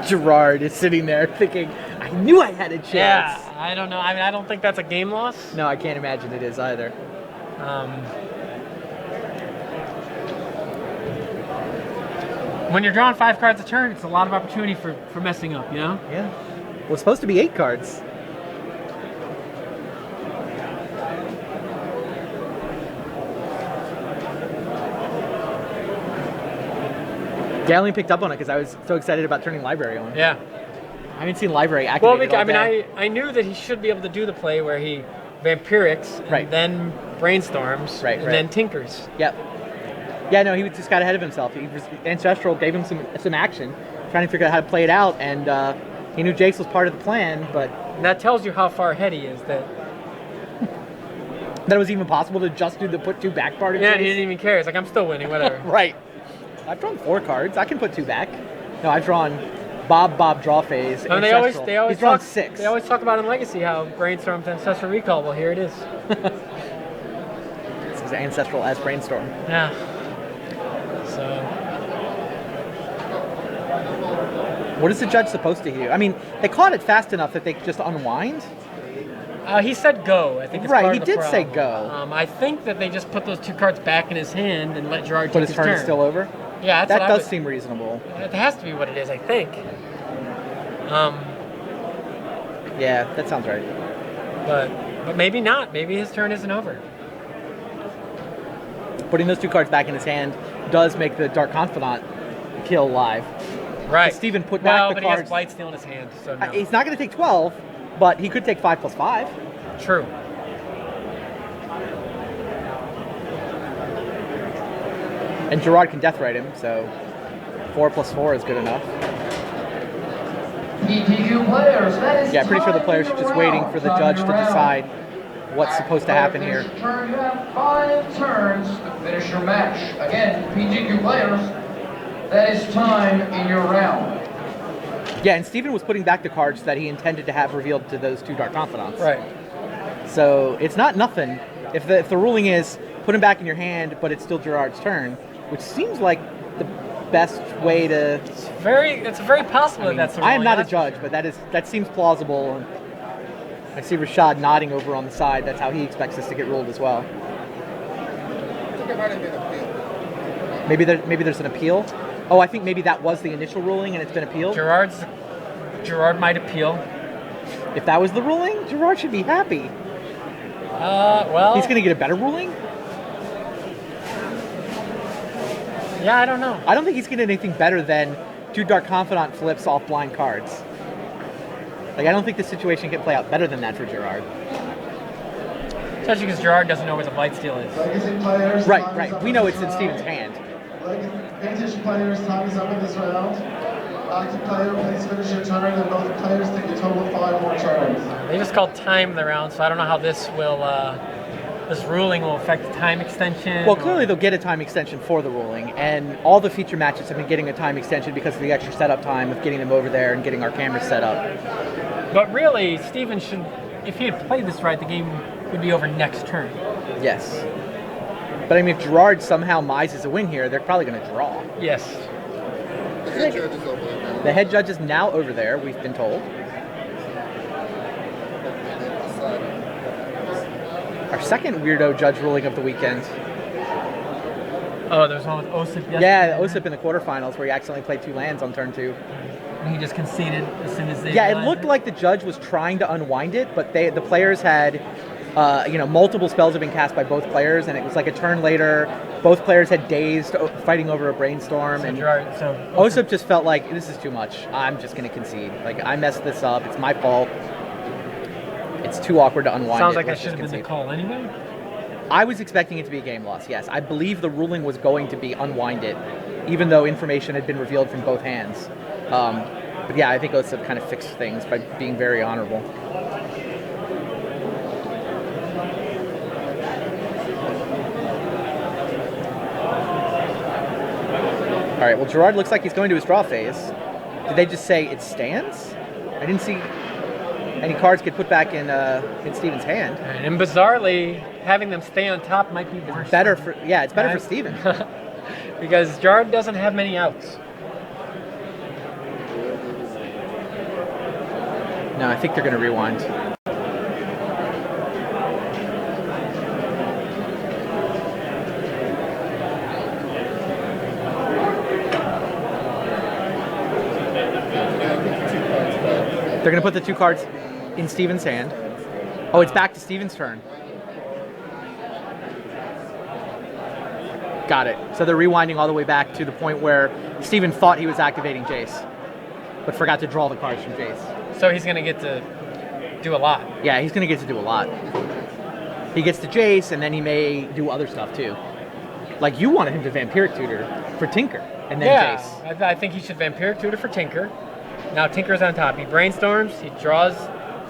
Speaker 1: Gerard is sitting there thinking, I knew I had a chance.
Speaker 2: Yeah, I don't know. I mean, I don't think that's a game loss.
Speaker 1: No, I can't imagine it is either.
Speaker 2: When you're drawing 5 cards a turn, it's a lot of opportunity for messing up, you know?
Speaker 1: Yeah. Well, it's supposed to be 8 cards. Yeah, I only picked up on it because I was so excited about turning library on.
Speaker 2: Yeah.
Speaker 1: I haven't seen library activated all day.
Speaker 2: I knew that he should be able to do the play where he Vampirics and then brainstorms and then tinkers.
Speaker 1: Yep. Yeah, no, he just got ahead of himself. Ancestral gave him some action, trying to figure out how to play it out, and he knew Jace was part of the plan, but...
Speaker 2: And that tells you how far ahead he is, that
Speaker 1: it was even possible to just do the put 2 back part of Jace.
Speaker 2: Yeah, he didn't even care. It's like, I'm still winning, whatever.
Speaker 1: Right. I've drawn 4 cards. I can put 2 back. No, I've drawn Bob, draw phase,
Speaker 2: and they always
Speaker 1: He's drawn 6.
Speaker 2: They always talk about in Legacy how Brainstorm's Ancestral Recall. Well, here it is.
Speaker 1: This is Ancestral as Brainstorm.
Speaker 2: Yeah. So...
Speaker 1: What is the judge supposed to do? I mean, they caught it fast enough that they could just unwind.
Speaker 2: He said go. I think it's
Speaker 1: right.
Speaker 2: Part
Speaker 1: He
Speaker 2: of the
Speaker 1: did say
Speaker 2: problem.
Speaker 1: go.
Speaker 2: I think that they just put those 2 cards back in his hand and let Gerard
Speaker 1: take
Speaker 2: his turn.
Speaker 1: But his turn is still over.
Speaker 2: Yeah,
Speaker 1: that does seem reasonable.
Speaker 2: It has to be what it is, I think.
Speaker 1: Yeah, that sounds right.
Speaker 2: But maybe not. Maybe his turn isn't over.
Speaker 1: Putting those 2 cards back in his hand does make the Dark Confidant kill live.
Speaker 2: Right.
Speaker 1: Steven put back the cards.
Speaker 2: He has Blightsteel in his hand, so no.
Speaker 1: He's not going to take 12, but he could take 5 plus 5.
Speaker 2: True.
Speaker 1: And Gerard can Deathrite him, so 4 plus 4 is good enough. Yeah, pretty sure the players are just waiting for the judge to decide what's supposed to happen here.
Speaker 3: You have 5 turns to finish your match. Again, PGQ players, that is time in your round.
Speaker 1: Yeah, and Steven was putting back the cards that he intended to have revealed to those 2 Dark Confidants.
Speaker 2: Right.
Speaker 1: So it's not nothing. If the ruling is put him back in your hand, but it's still Gerard's turn, which seems like the best way to.
Speaker 2: It's very possible that that's.
Speaker 1: I am not a judge, but that seems plausible. I see Rashad nodding over on the side. That's how he expects this to get ruled as well. Maybe there's an appeal. Oh, I think maybe that was the initial ruling and it's been appealed.
Speaker 2: Gerard might appeal.
Speaker 1: If that was the ruling, Gerard should be happy.
Speaker 2: Well,
Speaker 1: he's going to get a better ruling.
Speaker 2: Yeah, I don't know.
Speaker 1: I don't think he's getting anything better than 2 Dark Confidant flips off blind cards. Like, I don't think the situation can play out better than that for Gerard.
Speaker 2: Especially because Gerard doesn't know where the Blightsteel is.
Speaker 1: Right. We know it's in Steven's hand.
Speaker 4: Vintage players, time is up in this round. Active player, please finish your turn, and both players take a total of 5 more turns.
Speaker 2: They just called time the round, so I don't know how this will. This ruling will affect the time extension.
Speaker 1: Well, clearly they'll get a time extension for the ruling, and all the feature matches have been getting a time extension because of the extra setup time of getting them over there and getting our cameras set up.
Speaker 2: But really, Steven should, if he had played this right, the game would be over next turn.
Speaker 1: Yes. But I mean, if Gerard somehow mises a win here, they're probably going to draw.
Speaker 2: Yes.
Speaker 1: The head judge is now over there, we've been told. Our second weirdo judge ruling of the weekend.
Speaker 2: Oh, there was one with Osip yesterday.
Speaker 1: Yeah, Osip in the quarterfinals where he accidentally played 2 lands on turn 2.
Speaker 2: And he just conceded as soon as they.
Speaker 1: Yeah, it looked like the judge was trying to unwind it, but the players had, multiple spells had been cast by both players, and it was like a turn later. Both players had dazed, fighting over a brainstorm, and Osip just felt like this is too much. I'm just going to concede. Like, I messed this up. It's my fault. It's too awkward to unwind.
Speaker 2: Sounds like that should have been the call anyway.
Speaker 1: I was expecting it to be a game loss. Yes, I believe the ruling was going to be unwind it, even though information had been revealed from both hands. But yeah, I think Osip kind of fixed things by being very honorable. All right, well, Gerard looks like he's going to his draw phase. Did they just say it stands? I didn't see any cards get put back in Steven's hand.
Speaker 2: And bizarrely, having them stay on top might be worse.
Speaker 1: It's better for Steven.
Speaker 2: Because Gerard doesn't have many outs.
Speaker 1: No, I think they're going to rewind. They're going to put the 2 cards in Steven's hand. Oh, it's back to Steven's turn. Got it. So they're rewinding all the way back to the point where Steven thought he was activating Jace, but forgot to draw the cards from Jace.
Speaker 2: So he's going to get to do a lot.
Speaker 1: Yeah, he's going to get to do a lot. He gets to Jace, and then he may do other stuff too. Like, you wanted him to Vampiric Tutor for Tinker, and then Jace.
Speaker 2: I think he should Vampiric Tutor for Tinker. Now Tinker's on top. He brainstorms, he draws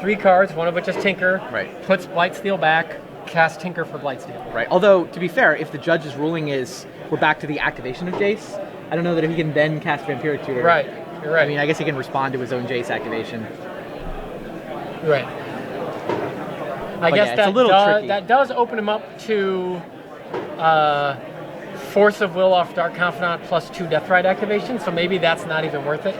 Speaker 2: 3 cards, one of which is Tinker.
Speaker 1: Right.
Speaker 2: Puts Blightsteel back, casts Tinker for Blightsteel.
Speaker 1: Right. Although, to be fair, if the judge's ruling is we're back to the activation of Jace, I don't know that he can then cast Vampiric Tutor.
Speaker 2: Right. You're right.
Speaker 1: I mean, I guess he can respond to his own Jace activation.
Speaker 2: Right. I guess
Speaker 1: it's a little tricky.
Speaker 2: That does open him up to Force of Will off Dark Confidant plus 2 Deathrite activation, so maybe that's not even worth it.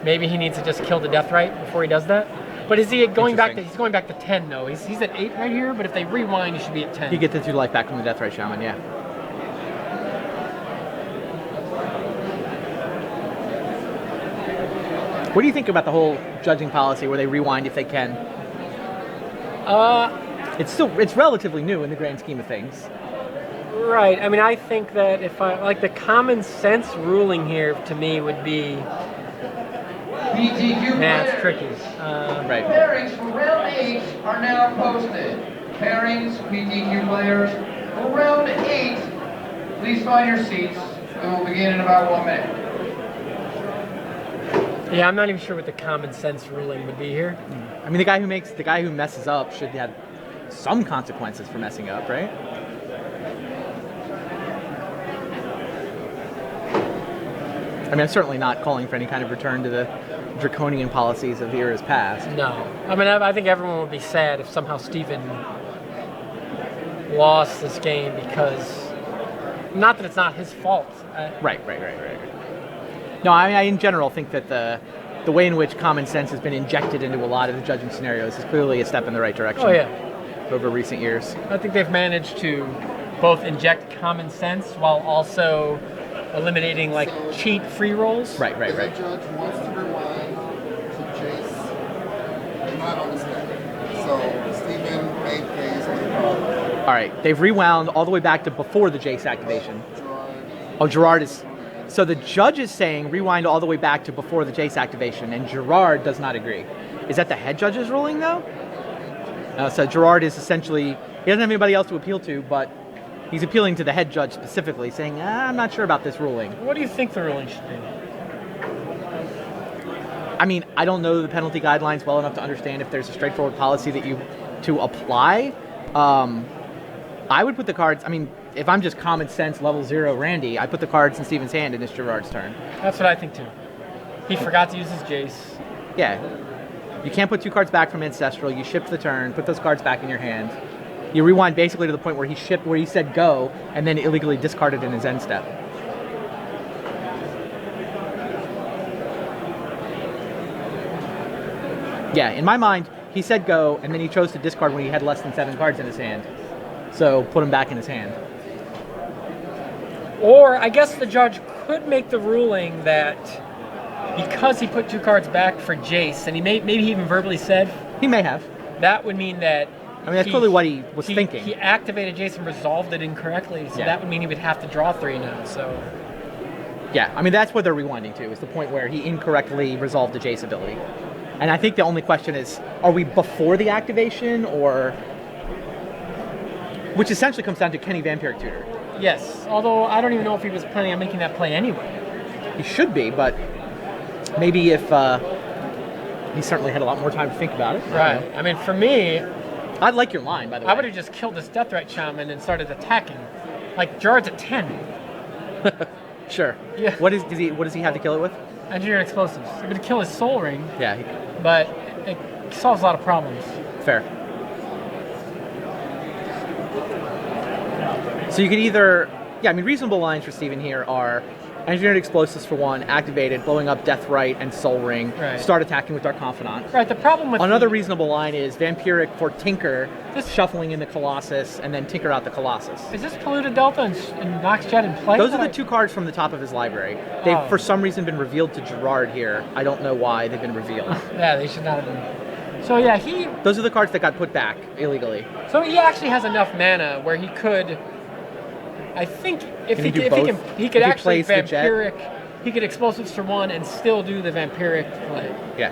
Speaker 2: Maybe he needs to just kill the Deathrite before he does that. But is he going back to? He's going back to 10 though. He's at 8 right here. But if they rewind, he should be at 10.
Speaker 1: You get the 2 life back from the Deathrite Shaman, yeah. What do you think about the whole judging policy where they rewind if they can? It's relatively new in the grand scheme of things.
Speaker 2: Right. I mean, I think that if the common sense ruling here to me would be.
Speaker 3: PTQ
Speaker 2: it's tricky.
Speaker 1: Right.
Speaker 3: Pairings for round 8 are now posted. Pairings, PTQ players, for round 8, please find your seats. We will begin in about 1 minute.
Speaker 2: Yeah, I'm not even sure what the common sense ruling would be here.
Speaker 1: I mean, the guy who messes up should have some consequences for messing up, right? I mean, I'm certainly not calling for any kind of return to the draconian policies of the eras past.
Speaker 2: No. I mean, I think everyone would be sad if somehow Steven lost this game because, not that it's not his fault.
Speaker 1: Right. No, I in general think that the way in which common sense has been injected into a lot of the judging scenarios is clearly a step in the right direction.
Speaker 2: Oh, yeah.
Speaker 1: Over recent years.
Speaker 2: I think they've managed to both inject common sense while also eliminating like cheat free rolls.
Speaker 1: Right.
Speaker 5: The judge wants to rewind to Jace. I'm not understanding. So Steven made plays on the card.
Speaker 1: All right, they've rewound all the way back to before the Jace activation. Gerard is. So the judge is saying rewind all the way back to before the Jace activation, and Gerard does not agree. Is that the head judge's ruling though? So Gerard is essentially, he doesn't have anybody else to appeal to, but he's appealing to the head judge specifically, saying, I'm not sure about this ruling.
Speaker 2: What do you think the ruling should be?
Speaker 1: I mean, I don't know the penalty guidelines well enough to understand if there's a straightforward policy that you to apply. I would put the cards, I mean, if I'm just common sense level 0 Randy, I put the cards in Steven's hand and it's Gerard's turn.
Speaker 2: That's what I think too. He forgot to use his Jace.
Speaker 1: Yeah. You can't put 2 cards back from Ancestral. You shift the turn, put those cards back in your hand. You rewind basically to the point where he said go, and then illegally discarded in his end step. Yeah, in my mind, he said go, and then he chose to discard when he had less than 7 cards in his hand. So put him back in his hand.
Speaker 2: Or I guess the judge could make the ruling that because he put 2 cards back for Jace, and maybe he even verbally said
Speaker 1: he may have.
Speaker 2: That would mean that.
Speaker 1: I mean, that's clearly what he was thinking.
Speaker 2: He activated Jace and resolved it incorrectly, so that would mean he would have to draw 3 now. So.
Speaker 1: Yeah, I mean that's what they're rewinding to, is the point where he incorrectly resolved the Jace ability. And I think the only question is, are we before the activation, or which essentially comes down to Kenny Vampiric Tutor.
Speaker 2: Yes, although I don't even know if he was planning on making that play anyway.
Speaker 1: He should be, but maybe if he certainly had a lot more time to think about it.
Speaker 2: Right. I mean, for me,
Speaker 1: I like your line, by the way.
Speaker 2: I would have just killed this Death Right Shaman and started attacking. Like, Gerard's at 10.
Speaker 1: Sure.
Speaker 2: Yeah.
Speaker 1: What does he have to kill it with?
Speaker 2: Engineered explosives. It would kill his Soul Ring.
Speaker 1: Yeah.
Speaker 2: But it solves a lot of problems.
Speaker 1: Fair. So you could either, I mean, reasonable lines for Steven here are Engineered Explosives for 1, activated, blowing up Death Right and Soul Ring, start attacking with Dark Confidant.
Speaker 2: Right, the problem with
Speaker 1: another reasonable line is Vampiric for Tinker, shuffling in the Colossus, and then Tinker out the Colossus.
Speaker 2: Is this Polluted Delta and Nox Jet in play?
Speaker 1: Those are the 2 cards from the top of his library. They've, for some reason, been revealed to Gerard here. I don't know why they've been revealed.
Speaker 2: Yeah, they should not have been. So yeah,
Speaker 1: those are the cards that got put back illegally.
Speaker 2: So he actually has enough mana where he could... I think if he could actually Vampiric, he could Explosives for 1 and still do the Vampiric play.
Speaker 1: Yeah.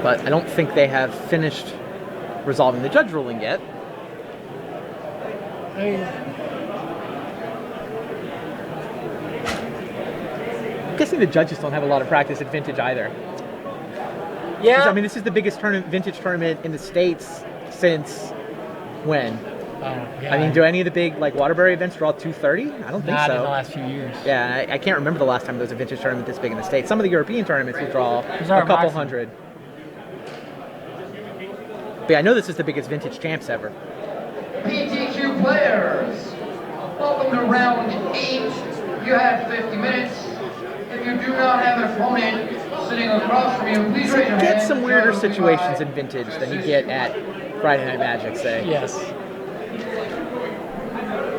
Speaker 1: But I don't think they have finished resolving the judge ruling yet. I'm guessing the judges don't have a lot of practice at Vintage either.
Speaker 2: Yeah.
Speaker 1: I mean, this is the biggest Vintage tournament in the States since when?
Speaker 2: Yeah.
Speaker 1: I mean, do any of the big Waterbury events draw 230? I don't think so.
Speaker 2: Not in the last few years.
Speaker 1: Yeah, I can't remember the last time there was a Vintage tournament this big in the States. Some of the European tournaments will draw a couple hundred. But yeah, I know this is the biggest Vintage champs ever.
Speaker 3: PTQ players, welcome to round 8. You have 50 minutes. If you do not have an opponent sitting across from you, please raise your hand.
Speaker 1: Get some weirder situations in Vintage than you get at Friday Night Magic, say.
Speaker 2: Yes.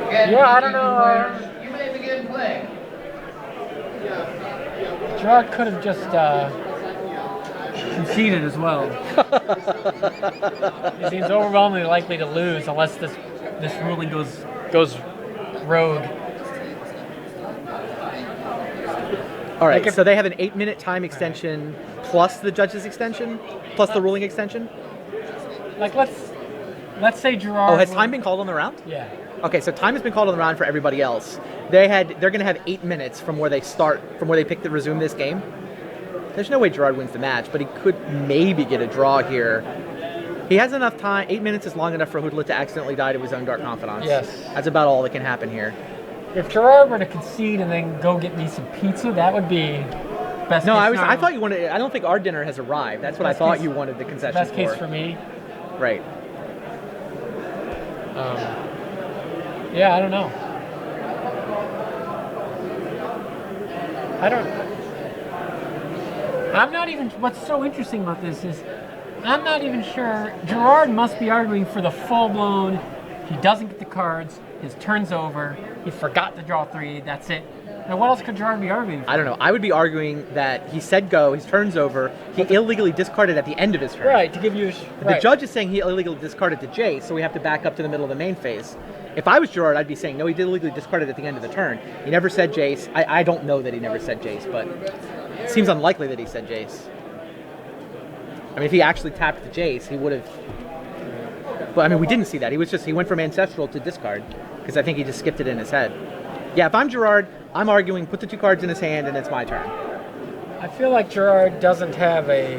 Speaker 3: Again,
Speaker 2: yeah, I don't know.
Speaker 3: Players, you may begin playing.
Speaker 2: Gerard could have just conceded as well. He seems overwhelmingly likely to lose unless this ruling goes rogue.
Speaker 1: All right, so they have an 8-minute time extension plus the judge's extension, plus the ruling extension?
Speaker 2: Like, let's say Gerard...
Speaker 1: Oh, has time been called on the round?
Speaker 2: Yeah.
Speaker 1: Okay, so time has been called on the round for everybody else. They're going to have 8 minutes from where they pick to resume this game. There's no way Gerard wins the match, but he could maybe get a draw here. He has enough time. 8 minutes is long enough for Houdlette to accidentally die to his own Dark Confidants.
Speaker 2: Yes.
Speaker 1: That's about all that can happen here.
Speaker 2: If Gerard were to concede and then go get me some pizza, that would be Best
Speaker 1: No,
Speaker 2: case
Speaker 1: I thought you wanted. I don't think our dinner has arrived. That's what I thought you wanted the concession
Speaker 2: best
Speaker 1: for.
Speaker 2: case for me.
Speaker 1: Right.
Speaker 2: Yeah, I don't know. I'm not even. What's so interesting about this is, I'm not even sure. Gerard must be arguing for the full-blown. He doesn't get the cards. His turn's over. He forgot to draw 3. That's it. Now, what else could Gerard be arguing for?
Speaker 1: I don't know. I would be arguing that he said go, his turn's over, he illegally discarded at the end of his turn.
Speaker 2: Right, to give you...
Speaker 1: The judge is saying he illegally discarded to Jace, so we have to back up to the middle of the main phase. If I was Gerard, I'd be saying, no, he did illegally discard it at the end of the turn. He never said Jace. I don't know that he never said Jace, but it seems unlikely that he said Jace. I mean, if he actually tapped the Jace, he would have... But, I mean, we didn't see that. He went from Ancestral to discard, because I think he just skipped it in his head. Yeah, if I'm Gerard, I'm arguing, put the 2 cards in his hand, and it's my turn.
Speaker 2: I feel like Gerard doesn't have a...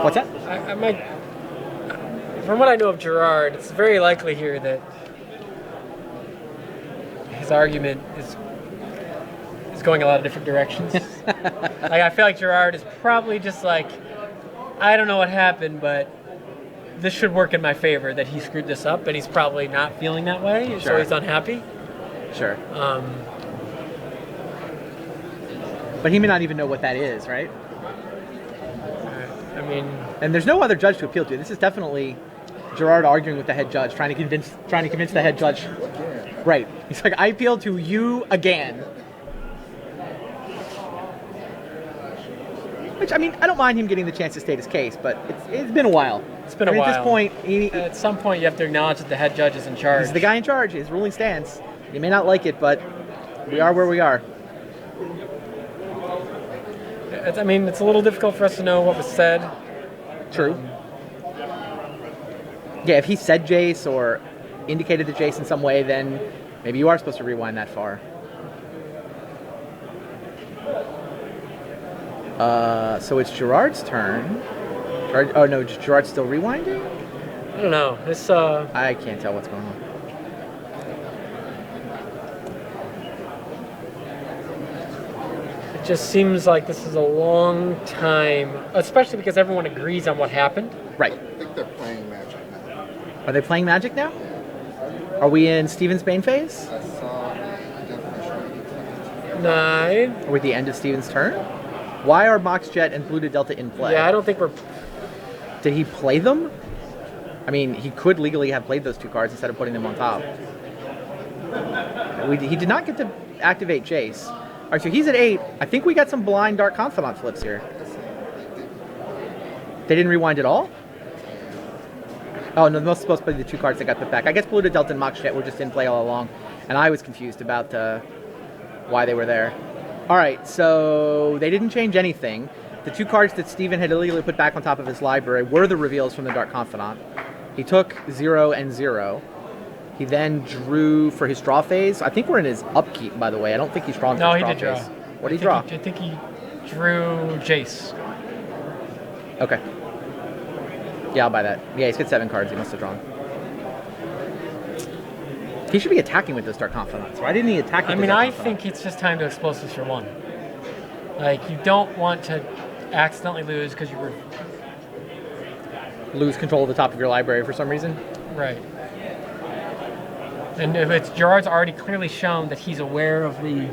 Speaker 1: What's that?
Speaker 2: I might... From what I know of Gerard, it's very likely here that his argument is going a lot of different directions. Like, I feel like Gerard is probably just like, I don't know what happened, but this should work in my favor that he screwed this up, and he's probably not feeling that way,
Speaker 1: Sure.
Speaker 2: so he's unhappy.
Speaker 1: Sure. But he may not even know what that is, right?
Speaker 2: I mean...
Speaker 1: And there's no other judge to appeal to. This is definitely Gerard arguing with the head judge, trying to convince the head judge. Right. He's like, I appeal to you again. Which, I mean, I don't mind him getting the chance to state his case, but it's been a while.
Speaker 2: It's been a while.
Speaker 1: At this point,
Speaker 2: at some point, you have to acknowledge that the head judge is in charge.
Speaker 1: He's the guy in charge. His ruling stands. You may not like it, but we are where we are.
Speaker 2: I mean, it's a little difficult for us to know what was said.
Speaker 1: True. Yeah, if he said Jace or indicated the Jace in some way, then maybe you are supposed to rewind that far. So it's Gerard's turn. Oh no, Gerard's still rewinding?
Speaker 2: I don't know. This
Speaker 1: I can't tell what's going on.
Speaker 2: It just seems like this is a long time, especially because everyone agrees on what happened.
Speaker 1: Right.
Speaker 5: I think they're playing Magic now.
Speaker 1: Are they playing Magic now? Are we in Steven's Bane phase?
Speaker 5: I saw the definition.
Speaker 2: 9.
Speaker 1: Are we at the end of Steven's turn? Why are Mox Jet and Blue to Delta in play?
Speaker 2: Yeah, I don't think we're...
Speaker 1: Did he play them? I mean, he could legally have played those 2 cards instead of putting them on top. He did not get to activate Jace. All right, so he's at 8. I think we got some blind Dark Confidant flips here. They didn't rewind at all? Oh, no, those are supposed to be the 2 cards that got put back. I guess Blue to Delta and Mox Jet were just in play all along, and I was confused about why they were there. All right, so they didn't change anything. The 2 cards that Steven had illegally put back on top of his library were the reveals from the Dark Confidant. He took 0 and 0. He then drew for his draw phase. I think we're in his upkeep, by the way. I don't think he's drawing for his draw phase.
Speaker 2: No, he did draw.
Speaker 1: What did he draw?
Speaker 2: I think he drew Jace.
Speaker 1: Okay. Yeah, I'll buy that. Yeah, he's got 7 cards he must have drawn. He should be attacking with those Dark Confidants. Why didn't he attack with those Dark
Speaker 2: I think it's just time to explosives for 1. Like, you don't want to accidentally lose because you were...
Speaker 1: Lose control of the top of your library for some reason?
Speaker 2: Right. And if it's Gerard's already clearly shown that he's aware of the...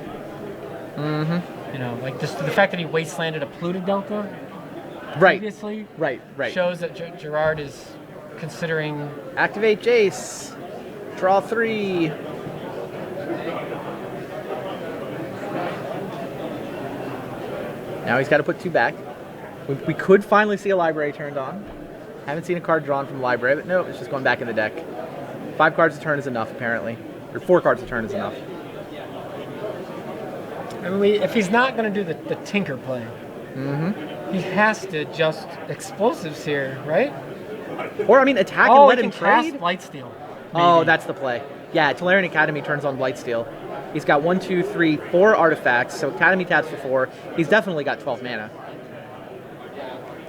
Speaker 2: You know, like just the fact that he wastelanded a Pluto Delta previously
Speaker 1: Right.
Speaker 2: shows that Gerard is considering...
Speaker 1: Activate Jace. Draw 3. Now he's got to put 2 back. We could finally see a library turned on. Haven't seen a card drawn from the library, but no, it's just going back in the deck. 5 cards a turn is enough, apparently. Or 4 cards a turn is enough.
Speaker 2: I mean, if he's not going to do the Tinker play, he has to just explosives here, right?
Speaker 1: Or, I mean, attack and let him
Speaker 2: cast
Speaker 1: trade.
Speaker 2: Blightsteel.
Speaker 1: Oh, that's the play. Yeah, Tolarian Academy turns on Blightsteel. He's got 1, 2, 3, 4 artifacts, so Academy taps for 4. He's definitely got 12 mana.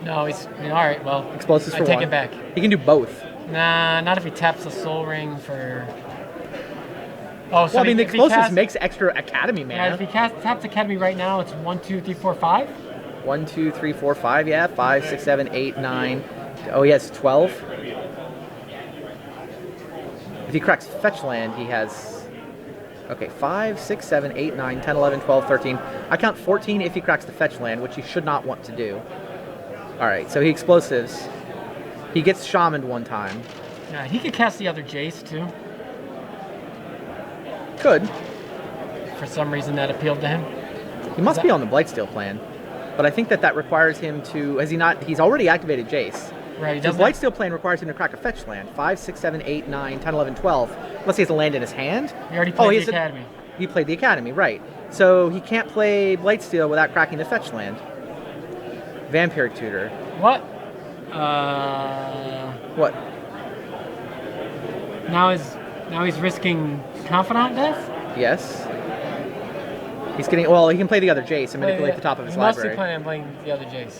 Speaker 2: No, he's... all right, well...
Speaker 1: Explosives for 1.
Speaker 2: I take it back.
Speaker 1: He can do both.
Speaker 2: Nah, not if he taps the Soul Ring for... Oh, so
Speaker 1: well, I mean, the explosives makes extra Academy mana.
Speaker 2: Yeah, if he taps Academy right now, it's 1, 2, 3, 4, 5.
Speaker 1: 1, 2, 3, 4, 5, yeah. 5, 6, 7, 8, 9. Oh, yes, 12. If he cracks Fetch Land, he has... Okay, 5, 6, 7, 8, 9, 10, 11, 12, 13. I count 14 if he cracks the Fetch Land, which he should not want to do. Alright, so he explosives. He gets Shamaned one time.
Speaker 2: Yeah, he could cast the other Jace, too.
Speaker 1: Could.
Speaker 2: For some reason that appealed to him.
Speaker 1: He must be on the Blightsteel plan. But I think that requires him to... Has he not... He's already activated Jace.
Speaker 2: Right.
Speaker 1: The Blightsteel plan requires him to crack a Fetch Land. 5, 6, 7, 8, 9, 10, 11, 12. Unless he has a land in his hand.
Speaker 2: He already played the Academy.
Speaker 1: He played the Academy, right. So he can't play Blightsteel without cracking the Fetch Land. Vampiric Tutor.
Speaker 2: What?
Speaker 1: What?
Speaker 2: Now he's risking Confidant death?
Speaker 1: Yes. He's getting... Well, he can play the other Jace and manipulate the top of his library.
Speaker 2: Mostly planning on playing the other Jace.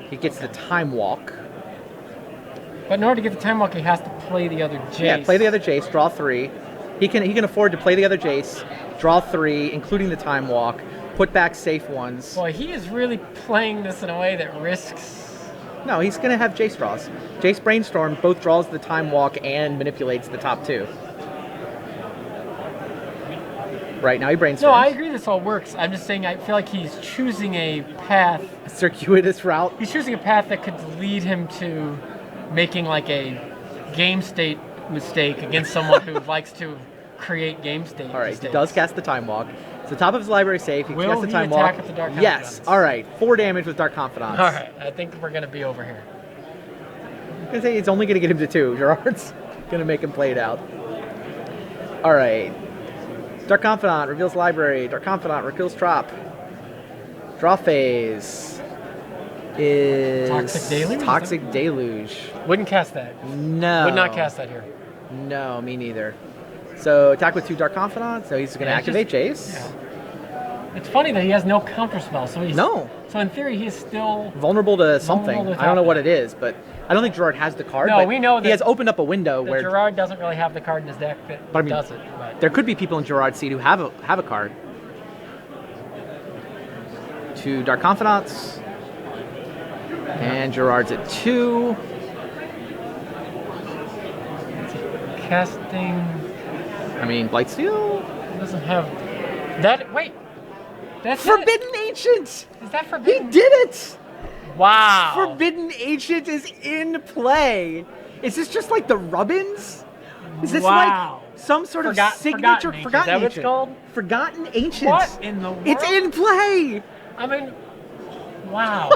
Speaker 1: He gets the Time Walk.
Speaker 2: But in order to get the Time Walk, he has to play the other Jace.
Speaker 1: Yeah, play the other Jace, draw 3. He can afford to play the other Jace, draw 3, including the Time Walk, put back safe ones.
Speaker 2: Boy, he is really playing this in a way that risks...
Speaker 1: No, he's going to have Jace draws. Jace Brainstorm both draws the Time Walk and manipulates the top 2. Right, now he brainstorms.
Speaker 2: No, I agree this all works. I'm just saying I feel like he's choosing a path...
Speaker 1: A circuitous route?
Speaker 2: He's choosing a path that could lead him to making like a game state mistake against someone who likes to create game state
Speaker 1: All right,
Speaker 2: mistakes.
Speaker 1: he does cast the Time Walk. It's the top of his library safe. He casts the Time
Speaker 2: attack
Speaker 1: Walk.
Speaker 2: with the Dark
Speaker 1: Yes.
Speaker 2: Confidants?
Speaker 1: All right. 4 damage with Dark Confidants.
Speaker 2: All right, I think we're going to be over here.
Speaker 1: I'm going to say it's only going to get him to 2. Gerard's going to make him play it out. All right. Dark Confidant reveals library. Dark Confidant reveals Trop. Draw phase is...
Speaker 2: Toxic Deluge?
Speaker 1: Toxic Deluge.
Speaker 2: Wouldn't cast that.
Speaker 1: No.
Speaker 2: Would not cast that here.
Speaker 1: No, me neither. So attack with 2 Dark Confidants. So he's going to activate Jace.
Speaker 2: Yeah. It's funny that he has no counterspell. So he's,
Speaker 1: no.
Speaker 2: So in theory, he's still
Speaker 1: vulnerable to something.
Speaker 2: Vulnerable to
Speaker 1: I don't know what it is, but I don't think Gerard has the card.
Speaker 2: No,
Speaker 1: but
Speaker 2: we know that
Speaker 1: he has opened up a window where
Speaker 2: Gerard doesn't really have the card in his deck that does it. But
Speaker 1: there could be people in Gerard's seat who have a card. 2 Dark Confidants. And Gerard's at 2.
Speaker 2: Casting.
Speaker 1: I mean, Blightsteel
Speaker 2: doesn't have that. Wait, that's
Speaker 1: Forbidden Ancient.
Speaker 2: Is that forbidden?
Speaker 1: He did it.
Speaker 2: Wow.
Speaker 1: Forbidden Ancient is in play. Is this just like the Rubbins? Is this like some sort of signature?
Speaker 2: Forgotten Ancient.
Speaker 1: Forgotten
Speaker 2: Is that what
Speaker 1: Ancient.
Speaker 2: it's called?
Speaker 1: Forgotten Ancient.
Speaker 2: What in the world?
Speaker 1: It's in play.
Speaker 2: I mean, wow.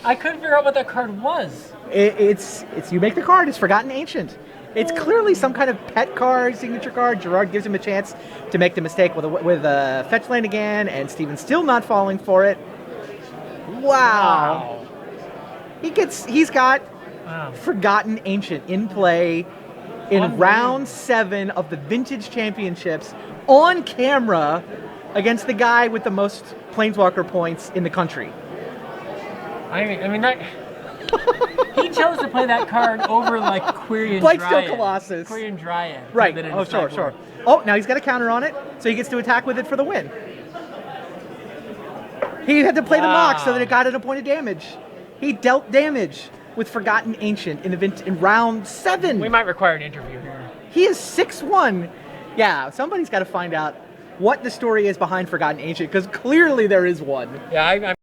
Speaker 2: I couldn't figure out what that card was.
Speaker 1: It's you make the card. It's Forgotten Ancient. It's clearly some kind of pet card, signature card. Gerard gives him a chance to make the mistake with a fetch land again, and Steven's still not falling for it. Wow. He's got Forgotten Ancient in play in round 7 of the Vintage Championships on camera against the guy with the most Planeswalker points in the country.
Speaker 2: I mean that. He chose to play that card over like Quirion
Speaker 1: Blightsteel
Speaker 2: Dryad.
Speaker 1: Colossus.
Speaker 2: Quirion Dryad.
Speaker 1: Right. Oh, sure. Oh, now he's got a counter on it, so he gets to attack with it for the win. He had to play the mock so that it got an point of damage. He dealt damage with Forgotten Ancient in round 7.
Speaker 2: We might require an interview here.
Speaker 1: He is 6-1. Yeah, somebody's got to find out what the story is behind Forgotten Ancient, because clearly there is one.
Speaker 2: Yeah, I'm